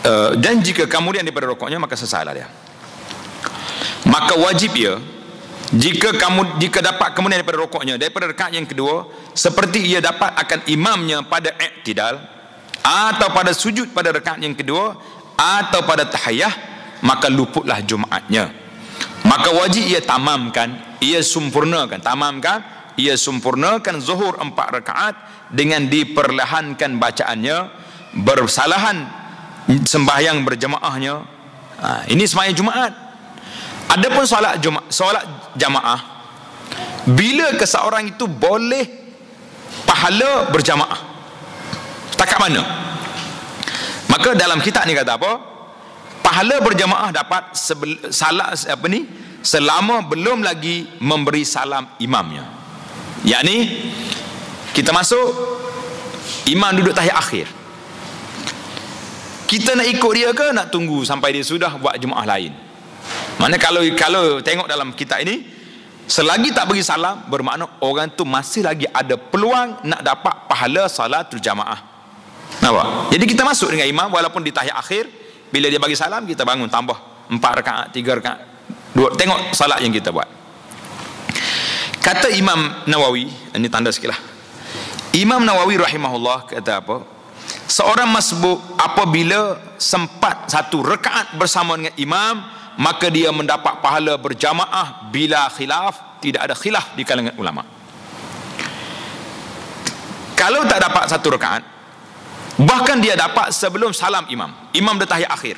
Dan jika kemudian daripada rokoknya, maka selesailah dia. Maka wajib ia, jika dapat kemudian daripada rokoknya, daripada rakaat yang kedua, seperti ia dapat akan imamnya pada i'tidal, atau pada sujud pada rakaat yang kedua, atau pada tahiyah, maka luputlah Jumaatnya. Maka wajib ia tamamkan, ia sempurnakan zuhur 4 rakaat dengan diperlahankan bacaannya, bersalahan sembahyang berjamaahnya. Ini sembahyang Jumaat. Adapun solat jamaah, bila ke seorang itu boleh pahala berjamaah, setakat mana? Maka dalam kitab ni kata apa? Pahala berjamaah dapat selama belum lagi memberi salam imamnya. Yakni kita masuk, imam duduk tahiyat akhir, kita nak ikut dia ke nak tunggu sampai dia sudah buat jemaah lain? Mana kalau tengok dalam kitab ini, selagi tak bagi salam, bermakna orang tu masih lagi ada peluang nak dapat pahala salatul jamaah. Nampak? Jadi kita masuk dengan imam walaupun di tahiyat akhir, bila dia bagi salam kita bangun tambah 4 rakaat, 3 rakaat, 2, tengok salat yang kita buat. Kata Imam Nawawi, ini tanda sikitlah. Imam Nawawi rahimahullah kata apa? Seorang masbuk apabila sempat 1 rakaat bersama dengan imam, maka dia mendapat pahala berjamaah bila khilaf, tidak ada khilaf di kalangan ulama. Kalau tak dapat 1 rakaat, bahkan dia dapat sebelum salam imam dah tahiyat akhir,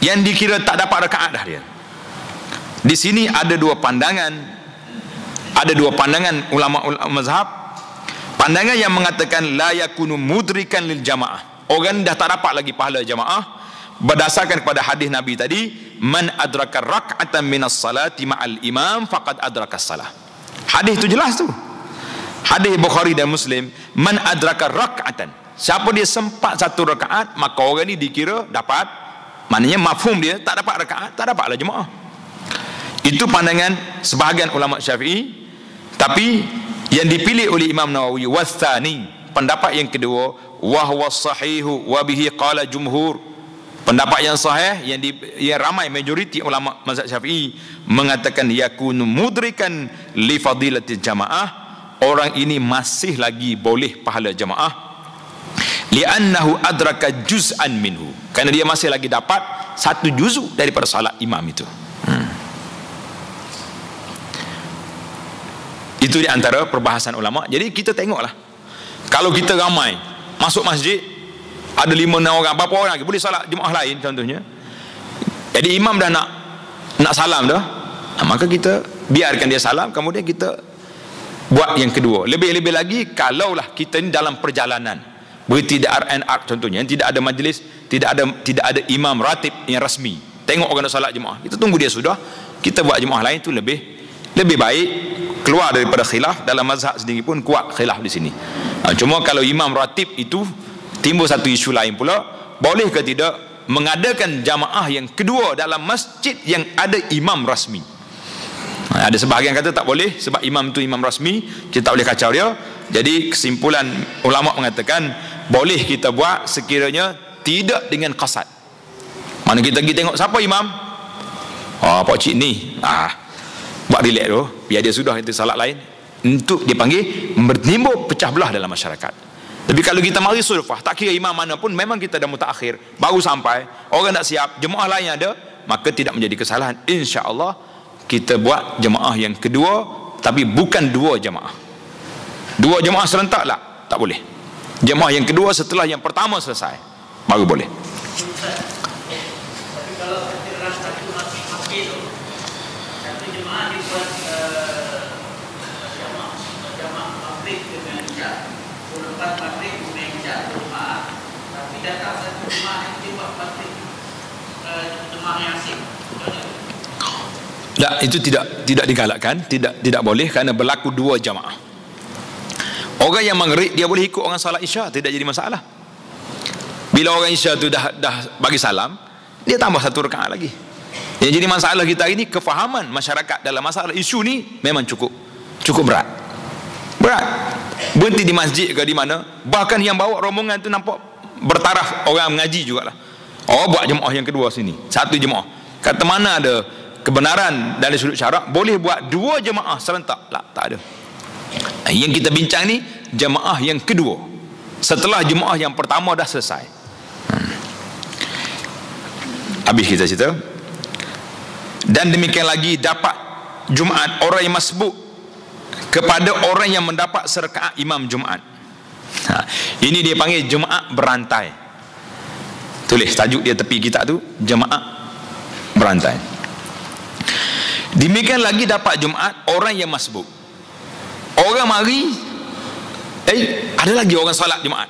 yang dikira tak dapat rakaat dah dia. Di sini ada dua pandangan ulama mazhab. Pandangan yang mengatakan la yakunu mudrikan lil jamaah, orang dah tak dapat lagi pahala jamaah, berdasarkan kepada hadis Nabi tadi, man adraka rak'atan minas salati ma'al imam faqad adraka salah. Hadis tu jelas tu, hadis Bukhari dan Muslim. Man adraka rak'atan, siapa dia sempat 1 rakaat, maka orang ni dikira dapat, maknanya mafhum dia tak dapat rakaat, tak dapatlah jemaah. Itu pandangan sebahagian ulama Syafi'i. Tapi yang dipilih oleh Imam Nawawi, wasthani, pendapat yang kedua, wa huwa sahihu wa bihi qala jumhur, pendapat yang sahih yang ramai majoriti ulama mazhab Syafi'i mengatakan yakunu mudrikan li fadilatil jamaah, orang ini masih lagi boleh pahala jamaah, li'annahu adraka juz'an minhu, kerana dia masih lagi dapat 1 juzuk daripada salat imam itu. Itu di antara perbahasan ulama. Jadi kita tengoklah, kalau kita ramai masuk masjid, ada 5-6 orang, berapa orang lagi boleh salat jemaah lain contohnya, jadi imam dah nak salam dah, maka kita biarkan dia salam, kemudian kita buat yang kedua. Lebih-lebih lagi kalaulah kita ni dalam perjalanan, berarti tidak RNR contohnya, tidak ada majlis, tidak ada imam ratib yang rasmi, tengok orang nak salat jemaah, kita tunggu dia sudah, kita buat jemaah lain. Itu lebih baik, keluar daripada khilaf. Dalam mazhab sendiri pun kuat khilaf di sini. Cuma kalau imam ratib itu timbul satu isu lain pula, boleh ke tidak mengadakan jamaah yang kedua dalam masjid yang ada imam rasmi. Ada sebahagian kata tak boleh, sebab imam itu imam rasmi, kita tak boleh kacau dia. Jadi kesimpulan ulama mengatakan boleh kita buat sekiranya tidak dengan qasad. Mana kita pergi tengok siapa imam, pak cik ni, buat relax tu, biar dia sudah itu salat lain, untuk dia panggil menimbul pecah belah dalam masyarakat. Tapi kalau kita mari sulfah, tak kira imam mana pun, memang kita dah mutakhir, baru sampai, orang tak siap, jemaah lain ada, maka tidak menjadi kesalahan. InsyaAllah kita buat jemaah yang kedua, tapi bukan 2 jemaah. 2 jemaah serentak lah, tak boleh. Jemaah yang kedua setelah yang pertama selesai, baru boleh. Tapi kalau kita satu masjid tu, satu jemaah dibuat jamaah maghrib dengan isya, 4 maghrib dengan isya, tapi datang satu jemaah yang dibuat maghrib jemaah yang asing. Tak, itu tidak digalakkan, tidak boleh, kerana berlaku 2 jamaah. Orang yang maghrib dia boleh ikut orang salat isya, tidak jadi masalah. Bila orang isya tu dah bagi salam, dia tambah 1 rakaat lagi. Yang jadi masalah kita hari ini, kefahaman masyarakat dalam masalah isu ni memang cukup berat. Berhenti di masjid ke di mana, bahkan yang bawa rombongan tu nampak bertaraf orang mengaji jugalah. Oh, buat jemaah yang kedua sini, satu jemaah. Kata mana ada kebenaran dari sudut syarak boleh buat dua jemaah serentak? Tak ada. Yang kita bincang ni jemaah yang kedua setelah jemaah yang pertama dah selesai. Habis kita cerita. Dan demikian lagi dapat Jumaat orang yang masbuk kepada orang yang mendapat serakaat imam Jumaat. Ini dia panggil Jumaat berantai. Tulis tajuk dia tepi kitab tu, Jumaat berantai. Demikian lagi dapat Jumaat orang yang masbuk. Orang mari, ada lagi orang solat Jumaat.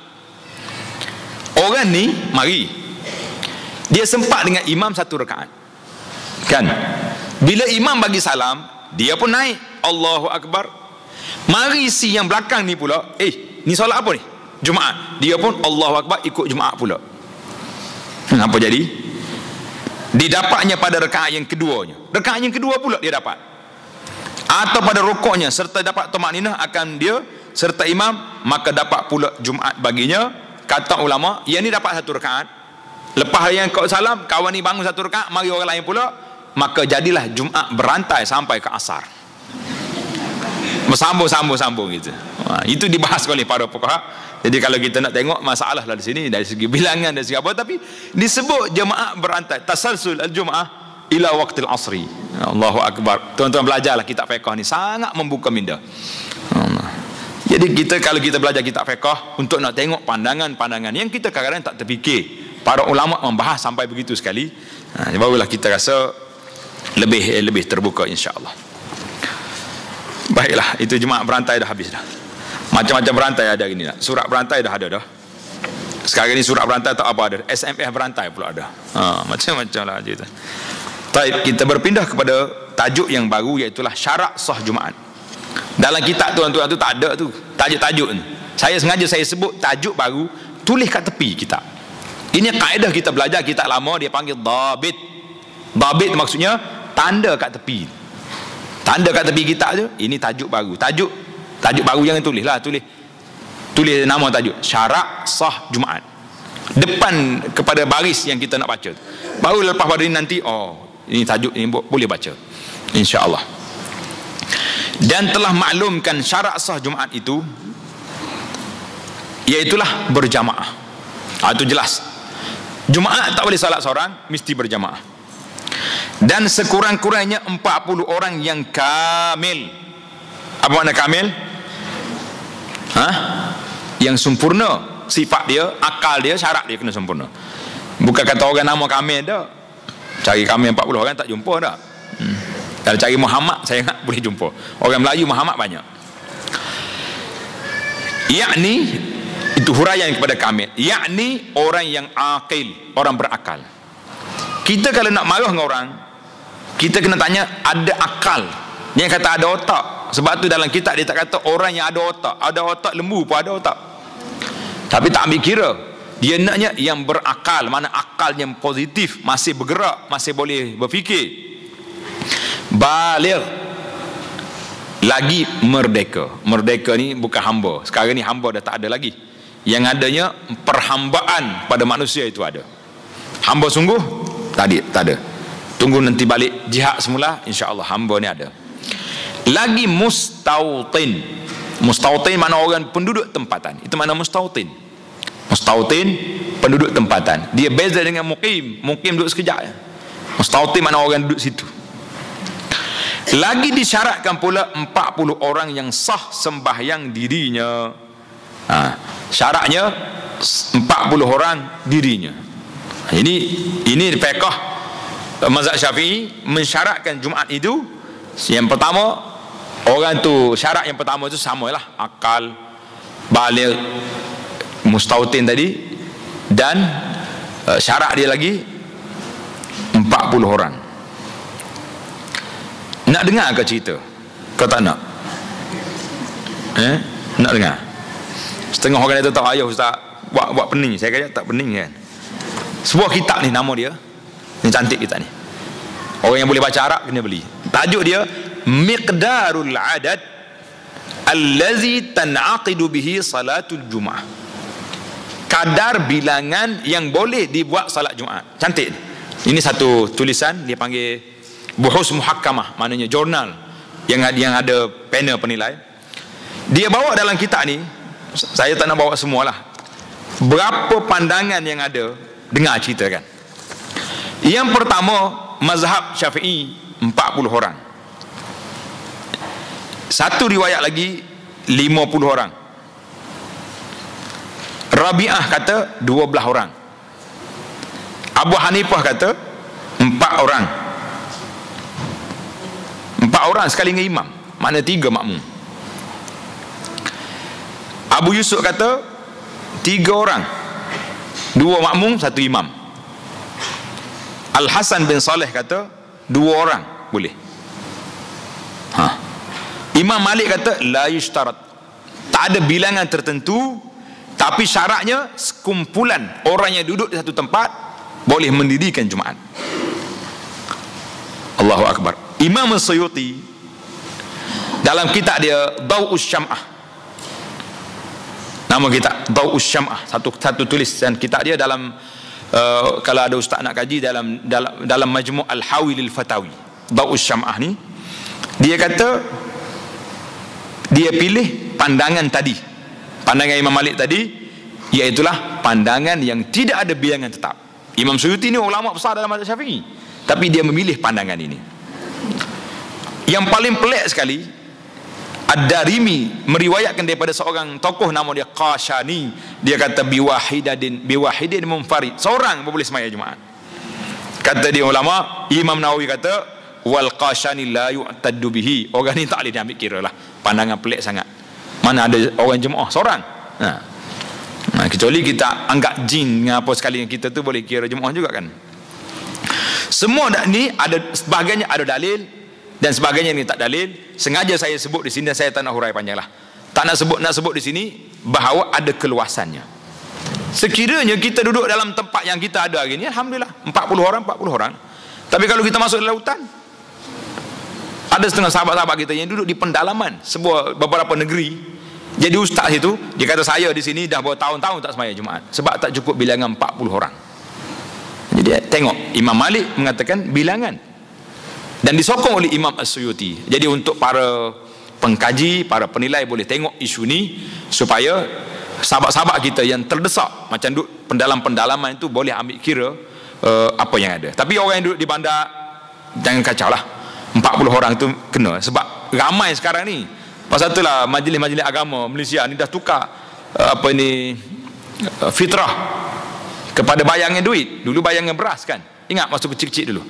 Orang ni mari, dia sempat dengan imam satu rakaat, kan? Bila imam bagi salam, dia pun naik Allahu Akbar. Mari si yang belakang ni pula, ni solat apa ni? Jumaat. Dia pun Allahu Akbar ikut Jumaat pula. Apa jadi? Didapatnya pada rakaat yang keduanya. Rakaat yang kedua pula dia dapat. Atau pada rukuknya serta dapat tumakninah akan dia serta imam, maka dapat pula Jumaat baginya. Kata ulama, yang ni dapat satu rakaat. Lepas yang kau salam, kawan ni bangun satu rakaat, mari orang lain pula, maka jadilah Jumaat berantai sampai ke asar. Bersambung-sambung gitu. Itu dibahas oleh para fuqaha. Jadi kalau kita nak tengok masalah lah di sini dari segi bilangan, dari segi apa, tapi disebut jemaah berantai, tasalsul al-jum'ah ila waqtil asri. Allahu Akbar. Tuan-tuan belajarlah kitab fiqh ni, sangat membuka minda. Jadi kita kalau kita belajar kitab fiqh untuk nak tengok pandangan-pandangan yang kita kadang-kadang tak terfikir, para ulama membahas sampai begitu sekali, barulah kita rasa lebih terbuka, insya-Allah. Baiklah, itu jemaah berantai dah habis dah. Macam-macam berantai ada gini lah. Surat berantai dah ada dah. Sekarang ni surat berantai tak apa ada. SMS berantai pula ada. Macam-macam lah cerita. Baik, kita berpindah kepada tajuk yang baru, iaitulah syarat sah Jumaat. Dalam kitab tuan-tuan tu tak ada tu tajuk-tajuk ni. Saya sengaja saya sebut tajuk baru, tulis kat tepi kitab. Ini kaedah kita belajar kitab lama, dia panggil dhabit. Dhabit maksudnya tanda kat tepi. Tanda kat tepi kitab tu, ini tajuk baru. Tajuk baru jangan tulis lah, tulis nama tajuk syarat sah Jumaat depan kepada baris yang kita nak baca. Baru lepas pada ini nanti, ini tajuk ini boleh baca, insya-Allah. Dan telah maklumkan syarat sah Jumaat itu iaitulah berjamaah. Itu jelas. Jumaat tak boleh salat seorang, mesti berjamaah. Dan sekurang-kurangnya 40 orang yang kamil. Apa makna kamil? Yang sempurna sifat dia, akal dia, syarat dia kena sempurna. Bukan kata orang nama kamil dah. Cari kamil 40 orang tak jumpa dah. Kalau cari Muhammad saya ingat boleh jumpa. Orang Melayu Muhammad banyak. Yakni itu huraian kepada kamil. Yakni orang yang aqil, orang berakal. Kita kalau nak marah dengan orang, kita kena tanya ada akal. Dia kata ada otak. Sebab tu dalam kitab dia tak kata orang yang ada otak lembu pun ada otak. Tapi tak ambil kira. Dia naknya yang berakal, mana akal yang positif, masih bergerak, masih boleh berfikir. Baligh, lagi merdeka. Merdeka ni bukan hamba. Sekarang ni hamba dah tak ada lagi. Yang adanya perhambaan pada manusia itu ada. Hamba sungguh tak ada. Tunggu nanti balik jihad semula, insya-Allah hamba ni ada. Lagi mustautin. Mustautin mana orang penduduk tempatan. Itu mana mustautin. Mustautin penduduk tempatan. Dia beza dengan muqim. Muqim duduk sekejap ya. Mustautin mana orang duduk situ. Lagi disyaratkan pula 40 orang yang sah sembahyang dirinya. Syaratnya 40 orang dirinya. Ini fiqh mazhab Syafi'i mensyaratkan Jumaat itu. Yang pertama, orang tu syarat yang pertama tu samalah akal, baligh, mustautin tadi, dan syarat dia lagi 40 orang. Nak dengar ke cerita? Kau tak nak? Nak dengar? Setengah orang itu tak ayah ustaz buat pening. Saya kata tak pening kan. Sebuah kitab ni nama dia. Ni cantik kitab ni. Orang yang boleh baca Arab kena beli. Tajuk dia Miqdarul Adad Allazi Tan'aqidu Bihi Salatul Jum'ah. kadar bilangan yang boleh dibuat salat Jumaat. Cantik. Ini satu tulisan dia panggil Buhus Muhakkamah, maknanya jurnal yang ada panel penilai. Dia bawa dalam kitab ni, saya tak nak bawa semualah. Berapa pandangan yang ada, dengar cerita kan. Yang pertama, mazhab Syafi'i 40 orang. Satu riwayat lagi 50 orang. Rabi'ah kata 12 orang. Abu Hanifah kata 4 orang. 4 orang sekali dengan imam, makna 3 makmum. Abu Yusuf kata 3 orang, 2 makmum 1 imam. Al-Hasan bin Saleh kata 2 orang boleh. Imam Malik kata la yushtarat, tak ada bilangan tertentu, tapi syaratnya sekumpulan orang yang duduk di satu tempat boleh mendirikan Jumaat. Allahu Akbar. Imam As-Suyuti dalam kitab dia Daw'us Syam'ah, nama kitab Daw'us Syam'ah, satu tulisan kitab dia dalam kalau ada ustaz nak kaji dalam Majmu' Al-Hawi lil Fatawi, Daw'us Syam'ah ni, dia kata dia pilih pandangan tadi, pandangan Imam Malik tadi, iaitulah pandangan yang tidak ada bilangan tetap. Imam Suyuti ni ulama besar dalam mazhab Syafi'i, tapi dia memilih pandangan ini. Yang paling pelik sekali, Ad-Darimi meriwayatkan daripada seorang tokoh nama dia Qashani, dia kata biwahidin munfarid, seorang boleh sembahyang Jumaat. Kata dia ulama, Imam Nawawi kata wal Qashani la yu'taddu bihi, orang ni tak boleh diambil kira lah. Pandangan pelik sangat, mana ada orang jemaah seorang. Kecuali kita anggap jin dengan apa sekali yang kita tu boleh kira jemaah juga kan. Semua ni ada, sebagainya ada dalil dan sebagainya ni tak dalil. Sengaja saya sebut di sini, saya tak nak hurai panjang lah. Tak nak sebut di sini bahawa ada keluasannya. Sekiranya kita duduk dalam tempat yang kita ada hari ni, alhamdulillah 40 orang. Tapi kalau kita masuk dalam hutan, ada setengah sahabat-sahabat kita yang duduk di pendalaman beberapa negeri, jadi ustaz itu, dia kata saya di sini dah bertahun-tahun tak sembahyang Jumaat sebab tak cukup bilangan 40 orang. Jadi tengok, Imam Malik mengatakan bilangan dan disokong oleh Imam As-Suyuti. Jadi untuk para pengkaji, para penilai boleh tengok isu ni supaya sahabat-sahabat kita yang terdesak macam duduk pendalaman itu boleh ambil kira apa yang ada. Tapi orang yang duduk di bandar jangan kacau lah, 40 orang tu kena, sebab ramai sekarang ni. Pasal itulah majlis-majlis agama Malaysia ni dah tukar fitrah kepada bayangan duit. Dulu bayangan beras kan, ingat masa kecil-kecil dulu,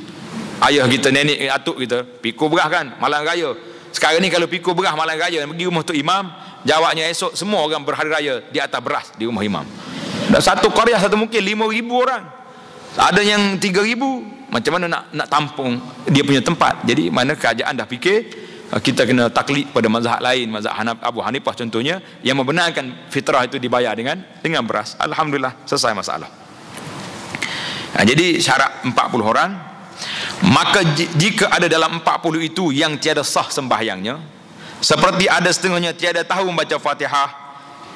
ayah kita, nenek atuk kita pikul beras kan malam raya. Sekarang ni kalau pikul beras malam raya pergi rumah tu imam, jawabnya esok semua orang berhari raya di atas beras di rumah imam. Dan satu qaryah, satu mungkin 5,000 orang, ada yang 3,000. Macam mana nak tampung dia punya tempat? Jadi mana kerajaan dah fikir kita kena taklid pada mazhab lain, mazhab Abu Hanifah contohnya, yang membenarkan fitrah itu dibayar dengan beras. Alhamdulillah, selesai masalah. Jadi syarat 40 orang. Maka jika ada dalam 40 itu yang tiada sah sembahyangnya, seperti ada setengahnya tiada tahu membaca Fatihah,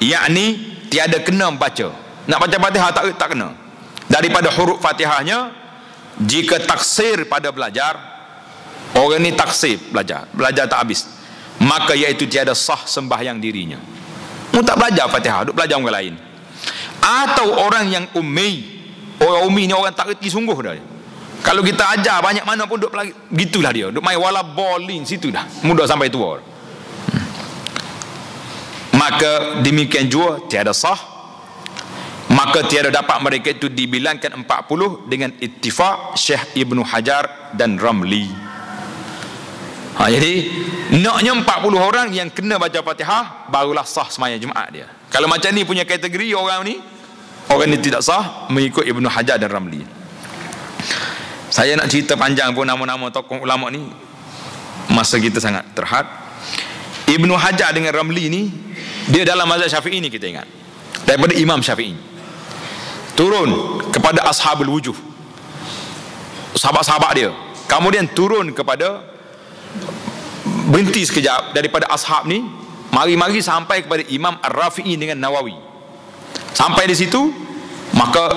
yakni tiada kena membaca, nak baca Fatihah tak kena, daripada huruf Fatihahnya, jika taksir pada belajar, orang ni taksir belajar tak habis, maka iaitu tiada sah sembahyang dirinya. Tak belajar Fatihah, duk belajar orang lain. Atau orang yang ummi. Orang ummi ni orang tak reti sungguh dah. Kalau kita ajar banyak mana pun duk gitulah dia, duk main wala bowling situ dah, mudah sampai tua. Maka demikian juga tiada sah, maka tiada dapat mereka itu dibilangkan 40 dengan ittifaq Syekh Ibnu Hajar dan Ramli. Jadi naknya 40 orang yang kena baca Fatihah barulah sah sembahyang Jumaat dia. Kalau macam ni punya kategori orang ni tidak sah mengikut Ibnu Hajar dan Ramli. Saya nak cerita panjang pun nama-nama tokoh ulama ni, masa kita sangat terhad. Ibnu Hajar dengan Ramli ni, dia dalam mazhab Syafi'i ni, kita ingat daripada Imam Syafi'i turun kepada ashabul wujuh, sahabat-sahabat dia, kemudian turun kepada, berhenti sekejap daripada ashab ni, mari-mari sampai kepada Imam Ar-Rafi'i dengan Nawawi. Sampai di situ, maka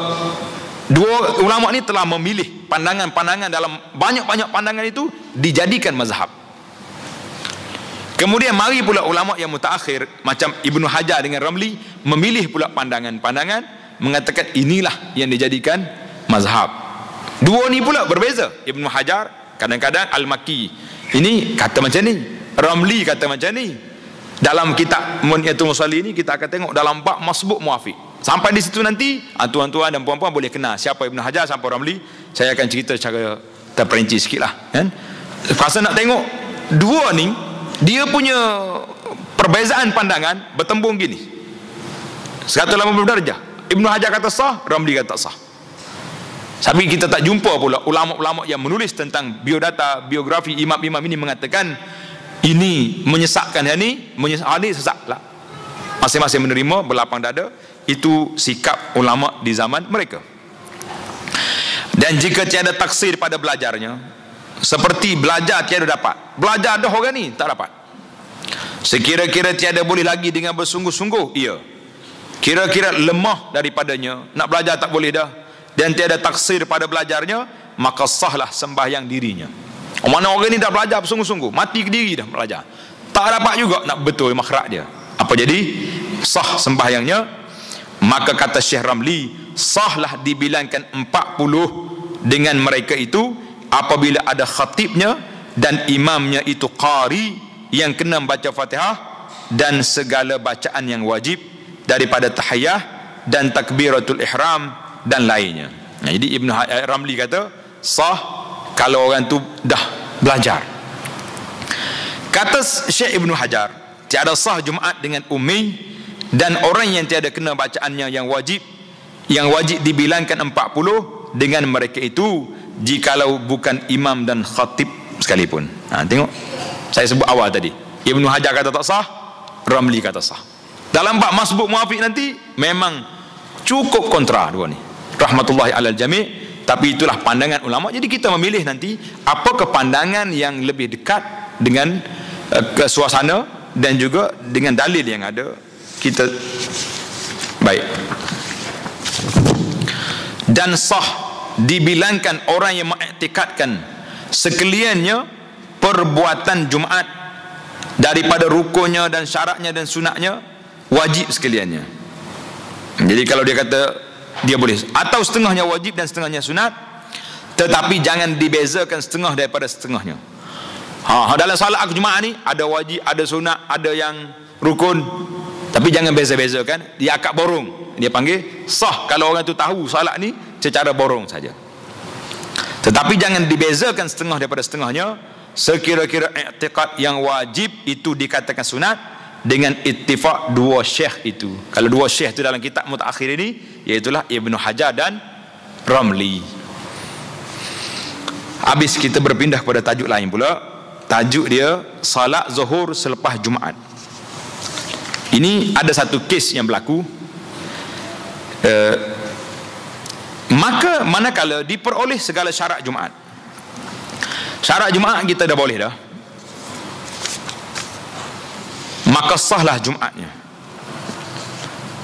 dua ulama ni telah memilih pandangan-pandangan dalam banyak-banyak pandangan itu dijadikan mazhab. Kemudian mari pula ulama yang mutaakhir macam Ibnu Hajar dengan Ramli memilih pula pandangan-pandangan mengatakan inilah yang dijadikan mazhab. Dua ni pula berbeza. Ibnu Hajar kadang-kadang Al-Makki ini kata macam ni, Ramli kata macam ni. Dalam kitab Munyatul Musalli ni kita akan tengok dalam bab masbuk muafiq. Sampai di situ nanti tuan-tuan dan puan-puan boleh kenal siapa Ibnu Hajar, siapa Ramli. Saya akan cerita secara terperinci sikitlah, kan. Pasal nak tengok dua ni dia punya perbezaan pandangan bertembung gini 180 darjah. Ibnu Hajar kata sah, Ramli kata sah. Tapi kita tak jumpa pula ulama-ulama yang menulis tentang biodata, biografi imam-imam ini mengatakan ini menyesatkan yang ni, ini sesatlah. Masing-masing menerima berlapang dada. Itu sikap ulama di zaman mereka. Dan jika tiada taksir pada belajarnya, seperti belajar tiada dapat, belajar dah orang ni tak dapat, sekira-kira tiada boleh lagi dengan bersungguh-sungguh, ia kira-kira lemah daripadanya, nak belajar tak boleh dah, dan tiada taksir pada belajarnya, maka sahlah sembahyang dirinya. Mana orang ni dah belajar bersungguh-sungguh, mati ke diri dah belajar, tak dapat juga nak betul makhraj dia, apa jadi? Sah sembahyangnya. Maka kata Syekh Ramli, sahlah dibilangkan 40 dengan mereka itu apabila ada khatibnya dan imamnya itu qari yang kena baca Fatihah dan segala bacaan yang wajib daripada tahiyah dan takbiratul ihram dan lainnya. Jadi Ibnu Ramli kata sah kalau orang tu dah belajar. Kata Syekh Ibnu Hajar, tiada sah Jumaat dengan ummi dan orang yang tiada kena bacaannya yang wajib dibilangkan 40 dengan mereka itu jikalau bukan imam dan khatib sekalipun. Tengok saya sebut awal tadi, Ibnu Hajar kata tak sah, Ramli kata sah. Dalam bab masbuk muafiq nanti memang cukup kontra dua ni, rahmatullahi alal jami'. Tapi itulah pandangan ulama. Jadi kita memilih nanti apakah pandangan yang lebih dekat dengan suasana dan juga dengan dalil yang ada. Kita baik. Dan sah dibilangkan orang yang mengiktikadkan sekaliannya perbuatan Jumaat daripada rukunnya dan syaratnya dan sunatnya wajib sekaliannya. Jadi kalau dia kata dia boleh, atau setengahnya wajib dan setengahnya sunat, tetapi jangan dibezakan setengah daripada setengahnya. Dalam salat Jumaat ni ada wajib, ada sunat, ada yang rukun, tapi jangan beza-bezakan. Dia akad borong, dia panggil sah kalau orang tu tahu salat ni secara borong saja. Tetapi jangan dibezakan setengah daripada setengahnya. Sekira-kira i'tiqad yang wajib itu dikatakan sunat dengan ittifaq dua syekh itu. Kalau dua syekh itu dalam kitab mutaakhir ini, iaitulah Ibnu Hajar dan Ramli. Habis kita berpindah kepada tajuk lain pula. Tajuk dia salat zuhur selepas Jumaat. Ini ada satu kes yang berlaku. Maka manakala diperoleh segala syarat Jumaat, syarat Jumaat kita dah boleh dah, maka sahlah Jumaatnya.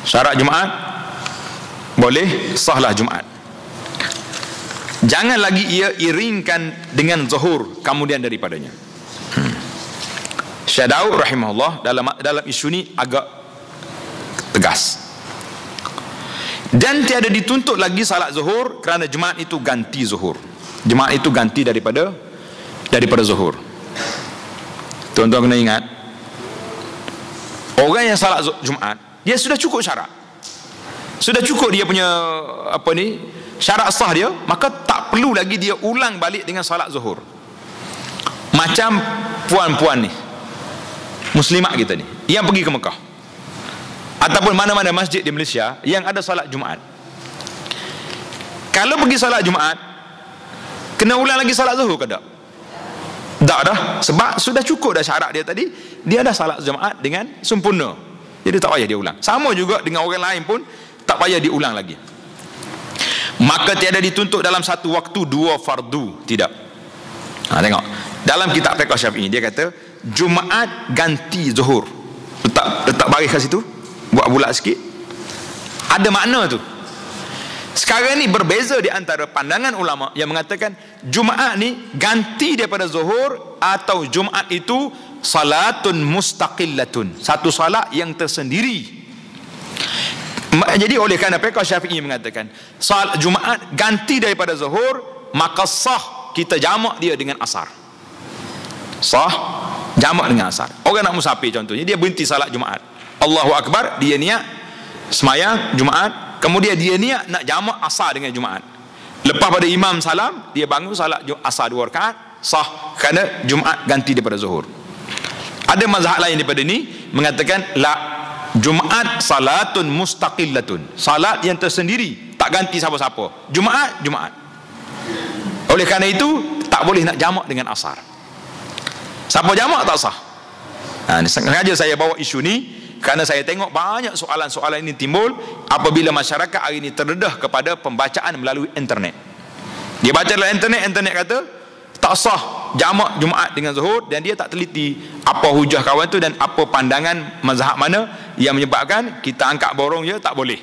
Syarat Jumaat boleh, sahlah Jumaat. Jangan lagi ia iringkan dengan zuhur kemudian daripadanya. Syekh Daud rahimahullah dalam isu ni agak tegas. Dan tiada dituntut lagi salat zuhur kerana Jumaat itu ganti zuhur. Jumaat itu ganti daripada zuhur. Tuan-tuan kena ingat, orang yang salat Jumaat, dia sudah cukup syarat, sudah cukup dia punya syarat sah dia, maka tak perlu lagi dia ulang balik dengan salat zuhur. Macam puan-puan ni, muslimat kita ni yang pergi ke Mekah ataupun mana-mana masjid di Malaysia yang ada salat Jumaat, kalau pergi salat Jumaat kena ulang lagi salat zuhur ke tak? Tak dah, sebab sudah cukup dah syarat dia tadi. Dia dah salat Jumaat dengan sempurna, jadi tak payah dia ulang. Sama juga dengan orang lain pun tak payah diulang lagi. Maka tiada dituntut dalam satu waktu dua fardu, tidak. Tengok dalam kitab fiqh Syafi'i dia kata Jumaat ganti zuhur. Letak baris kat situ, buat bulat sikit. Ada makna tu. Sekarang ni berbeza di antara pandangan ulama yang mengatakan Jumaat ni ganti daripada zuhur, atau Jumaat itu salatun mustaqillatun, satu salat yang tersendiri. Jadi oleh kerana fiqh Syafi'i mengatakan salat Jumaat ganti daripada zuhur, maka sah kita jamak dia dengan asar. Sah jamak dengan asar. Orang nak musafir contohnya, dia berhenti salat Jumaat, Allahu Akbar, dia niat semayang Jumaat, kemudian dia niat nak jamak asar dengan Jumaat. Lepas pada imam salam, dia bangun salat asar 2 rakaat, sah kerana Jumaat ganti daripada zuhur. Ada mazhab lain daripada ni mengatakan la, Jumaat salatun mustaqillatun, salat yang tersendiri, tak ganti siapa-siapa. Jumaat, Jumaat. Oleh kerana itu tak boleh nak jamak dengan asar. Siapa jamak tak sah. Sengaja saya bawa isu ni kerana saya tengok banyak soalan-soalan ini timbul apabila masyarakat hari ini terdedah kepada pembacaan melalui internet. Dia baca dalam internet, internet kata tak sah jamak Jumaat dengan zuhur, dan dia tak teliti apa hujah kawan tu dan apa pandangan mazhab mana yang menyebabkan kita angkat borong je tak boleh.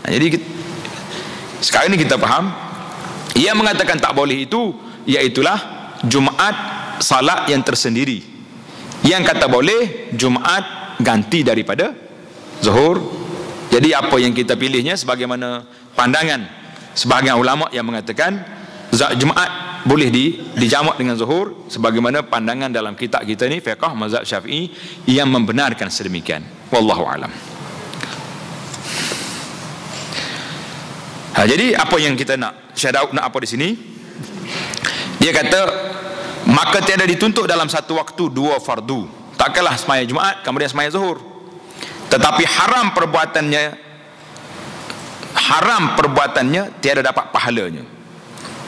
Jadi sekarang ni kita faham yang mengatakan tak boleh itu iaitulah Jumaat salat yang tersendiri. Yang kata boleh Jumaat ganti daripada zuhur. Jadi apa yang kita pilihnya sebagaimana pandangan sebahagian ulama yang mengatakan Jumaat boleh dijamak dengan zuhur, sebagaimana pandangan dalam kitab kita ni fiqh mazhab Syafi'i yang membenarkan sedemikian. Wallahu alam. Jadi apa yang kita nak, Syekh Daud nak apa di sini? Dia kata maka tiada dituntut dalam satu waktu 2 fardu. Takkanlah semaya Jumaat kemudian semaya zuhur. Tetapi haram perbuatannya tiada dapat pahalanya.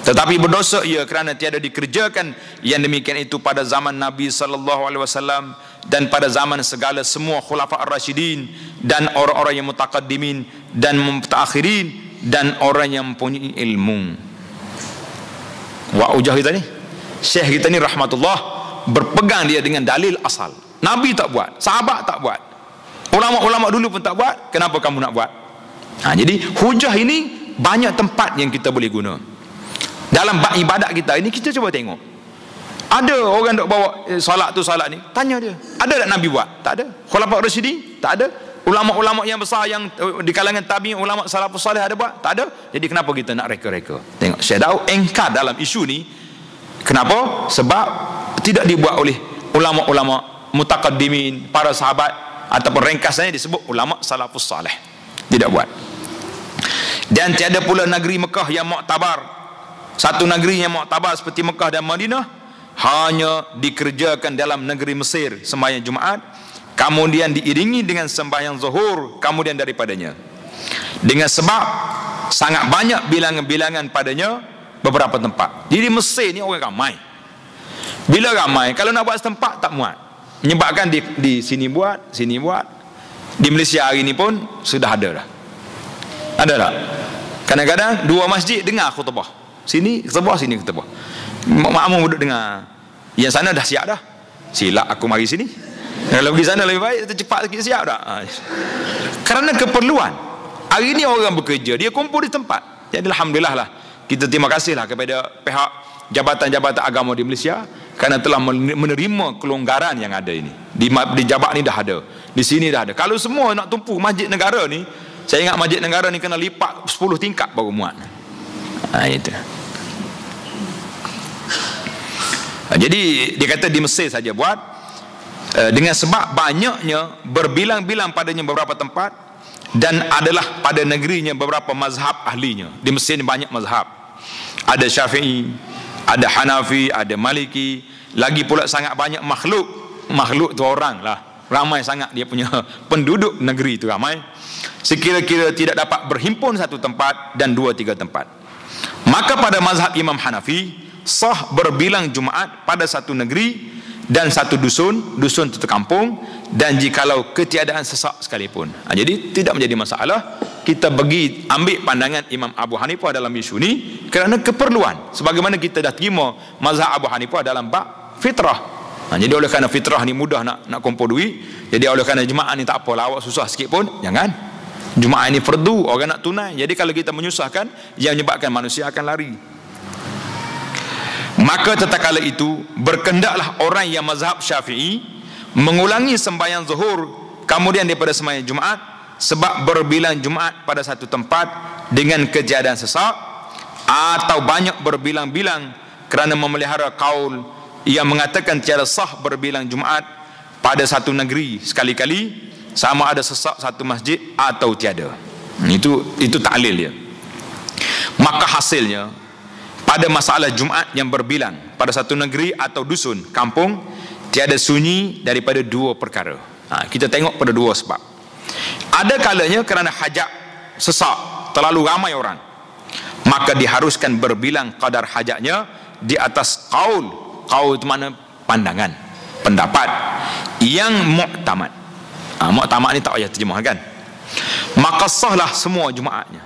Tetapi berdosa ia kerana tiada dikerjakan yang demikian itu pada zaman Nabi SAW dan pada zaman segala semua khulafa ar-rasyidin dan orang-orang yang mutaqaddimin dan mutaakhirin dan orang yang mempunyai ilmu. Wa ujah kita ni, Syekh kita ni rahmatullah berpegang dia dengan dalil asal. Nabi tak buat, sahabat tak buat, ulama-ulama dulu pun tak buat, kenapa kamu nak buat? Jadi hujah ini banyak tempat yang kita boleh guna. Dalam bab ibadat kita ini kita cuba tengok. Ada orang dok bawa solat tu solat ni, tanya dia, ada tak Nabi buat? Tak ada. Khulafa ar-rasyidin tak ada. Ulama-ulama yang besar yang di kalangan tabi'in, ulama salafus salih ada buat? Tak ada. Jadi kenapa kita nak reka-reka? Tengok Syekh Daud engkar dalam isu ni. Kenapa? Sebab tidak dibuat oleh ulama-ulama mutaqaddimin, para sahabat, ataupun ringkasannya disebut ulama salafus salih. Tidak buat. Dan tiada pula negeri Mekah yang muktabar. Satu negeri yang muktabar seperti Mekah dan Madinah hanya dikerjakan dalam negeri Mesir sembahyang Jumaat, kemudian diiringi dengan sembahyang zuhur kemudian daripadanya. Dengan sebab sangat banyak bilangan-bilangan padanya beberapa tempat. Jadi Mesir ni orang ramai. Bila ramai, kalau nak buat setempat tak muat. Menyebabkan di sini buat, sini buat. Di Malaysia hari ni pun sudah ada dah. Ada tak? Kadang-kadang 2 masjid dengar khutbah. Sini khutbah, sini khutbah. Makmum duduk dengar. Yang sana dah siap dah. Silap aku mari sini. Kalau pergi sana lebih baik, cepat sikit siap dah. Kerana keperluan. Hari ni orang bekerja, dia kumpul di tempat. Jadi alhamdulillah lah, kita terima kasihlah kepada pihak jabatan-jabatan agama di Malaysia kerana telah menerima kelonggaran yang ada ini. Di Jabat ni dah ada, di sini dah ada. Kalau semua nak tumpu masjid negara ni, saya ingat masjid negara ni kena lipat 10 tingkat baru muat. Itu. Jadi dia kata di Mesir saja buat, dengan sebab banyaknya berbilang-bilang padanya beberapa tempat dan adalah pada negerinya beberapa mazhab ahlinya. Di Mesir ni banyak mazhab. Ada Syafi'i, ada Hanafi, ada Maliki, lagi pula sangat banyak makhluk. Makhluk tu orang lah, ramai sangat dia punya penduduk negeri tu ramai. Sekira-kira tidak dapat berhimpun satu tempat dan 2-3 tempat. Maka pada mazhab Imam Hanafi sah berbilang Jumaat pada satu negeri dan satu dusun itu kampung, dan jikalau ketiadaan sesak sekalipun. Jadi tidak menjadi masalah kita bagi ambil pandangan Imam Abu Hanifah dalam isu ni kerana keperluan, sebagaimana kita dah terima mazhab Abu Hanifah dalam bab fitrah. Jadi oleh kerana fitrah ni mudah nak kumpul duit, jadi oleh kerana Jumaat ni tak apa, lawak susah sikit pun jangan. Jumaat ini fardu, orang nak tunai. Jadi kalau kita menyusahkan, yang menyebabkan manusia akan lari. Maka tatkala itu berkendaklah orang yang mazhab Syafi'i mengulangi sembahyang zuhur kemudian daripada sembahyang Jumaat, sebab berbilang Jumaat pada satu tempat dengan kejadian sesak, atau banyak berbilang-bilang kerana memelihara kaul yang mengatakan tiada sah berbilang Jumaat pada satu negeri sekali-kali, sama ada sesak satu masjid atau tiada. Itu taklil dia. Maka hasilnya pada masalah Jumaat yang berbilang pada satu negeri atau dusun, kampung, tiada sunyi daripada dua perkara. Kita tengok pada dua sebab. Ada kalanya kerana hajat sesak, terlalu ramai orang, maka diharuskan berbilang kadar hajatnya di atas qaul. Qaul itu mana? Pandangan, pendapat yang muktamad. Muktamad ni tak payah terjemahkan. Maka sahlah semua Jumaatnya.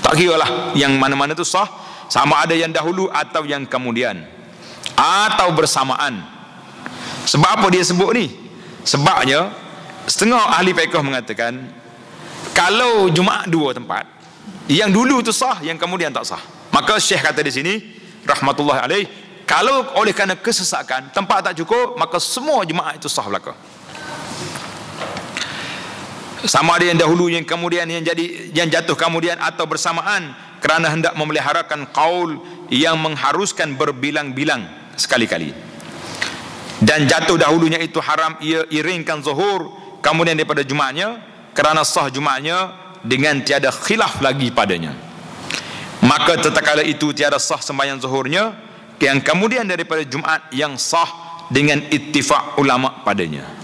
Tak kira lah yang mana-mana tu sah, sama ada yang dahulu atau yang kemudian atau bersamaan. Sebab apa dia sebut ni? Sebabnya setengah ahli fiqh mengatakan kalau Jumaat dua tempat, yang dulu tu sah, yang kemudian tak sah. Maka Syekh kata di sini rahmatullahi alaih, kalau oleh kerana kesesakan tempat tak cukup, maka semua Jumaat itu sah belaka. Sama ada yang dahulu, yang kemudian, yang jatuh kemudian atau bersamaan, kerana hendak memeliharakan qaul yang mengharuskan berbilang-bilang sekali-kali. Dan jatuh dahulunya itu haram ia iringkan zuhur kemudian daripada Jumaatnya, kerana sah Jumaatnya dengan tiada khilaf lagi padanya. Maka tatkala itu tiada sah sembahyang zuhurnya yang kemudian daripada Jumaat yang sah dengan ittifaq ulama padanya.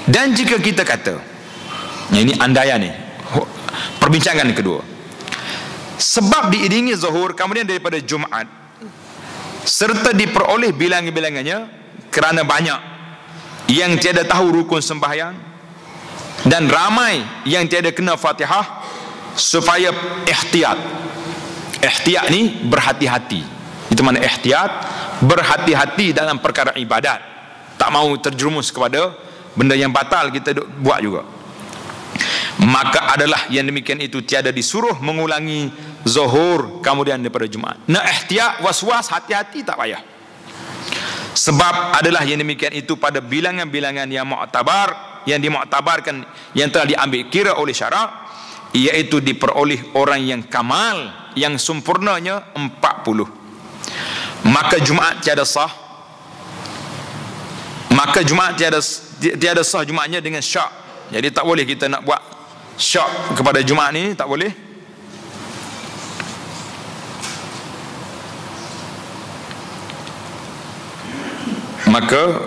Dan jika kita kata, ini andaian ni, perbincangan kedua, sebab diiringi zuhur kemudian daripada Jumaat serta diperoleh bilangan-bilangannya kerana banyak yang tiada tahu rukun sembahyang dan ramai yang tiada kena Fatihah, supaya ihtiyat. Ihtiyat ni berhati-hati. Itu mana ihtiyat? Berhati-hati dalam perkara ibadat. Tak mau terjerumus kepada benda yang batal kita buat juga. Maka adalah yang demikian itu tiada disuruh mengulangi zuhur kemudian daripada Jumaat. Nak ihtiyat, was-was, hati-hati tak payah. Sebab adalah yang demikian itu pada bilangan-bilangan yang muktabar, yang dimuktabarkan, yang telah diambil kira oleh syarak, iaitu diperoleh orang yang kamal, yang sempurnanya 40. Maka Jumaat tiada sah. Maka Jumaat tiada sah Jumaatnya dengan syak. Jadi tak boleh kita nak buat syak kepada Jumaat ni, tak boleh. Maka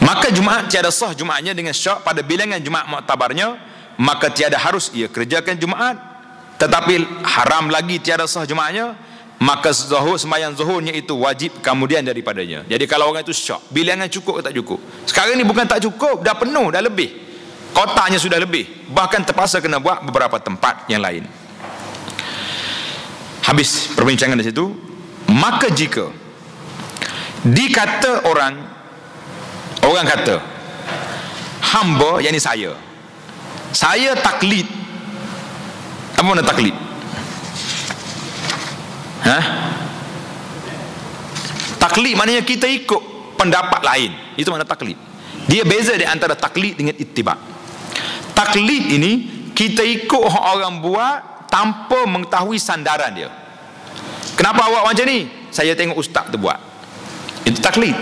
maka Jumaat tiada sah Jumaatnya dengan syak pada bilangan Jumaat muktabarnya, maka tiada harus ia kerjakan Jumaat. Tetapi haram lagi tiada sah Jumaatnya, maka sembahyang zuhurnya itu wajib kemudian daripadanya. Jadi kalau orang itu syak, bilangan cukup ke tak cukup? Sekarang ni bukan tak cukup, dah penuh, dah lebih, kotanya sudah lebih, bahkan terpaksa kena buat beberapa tempat yang lain. Habis perbincangan di situ. Maka jika dikata orang kata hamba, yakni saya taklid. Apa makna taklid? Taklid maknanya kita ikut pendapat lain. Itu makna taklid. Dia beza di antara taklid dengan ittiba'. Taklid ini kita ikut orang buat tanpa mengetahui sandaran dia. Kenapa awak macam ni? Saya tengok ustaz tu buat. Itu taklid.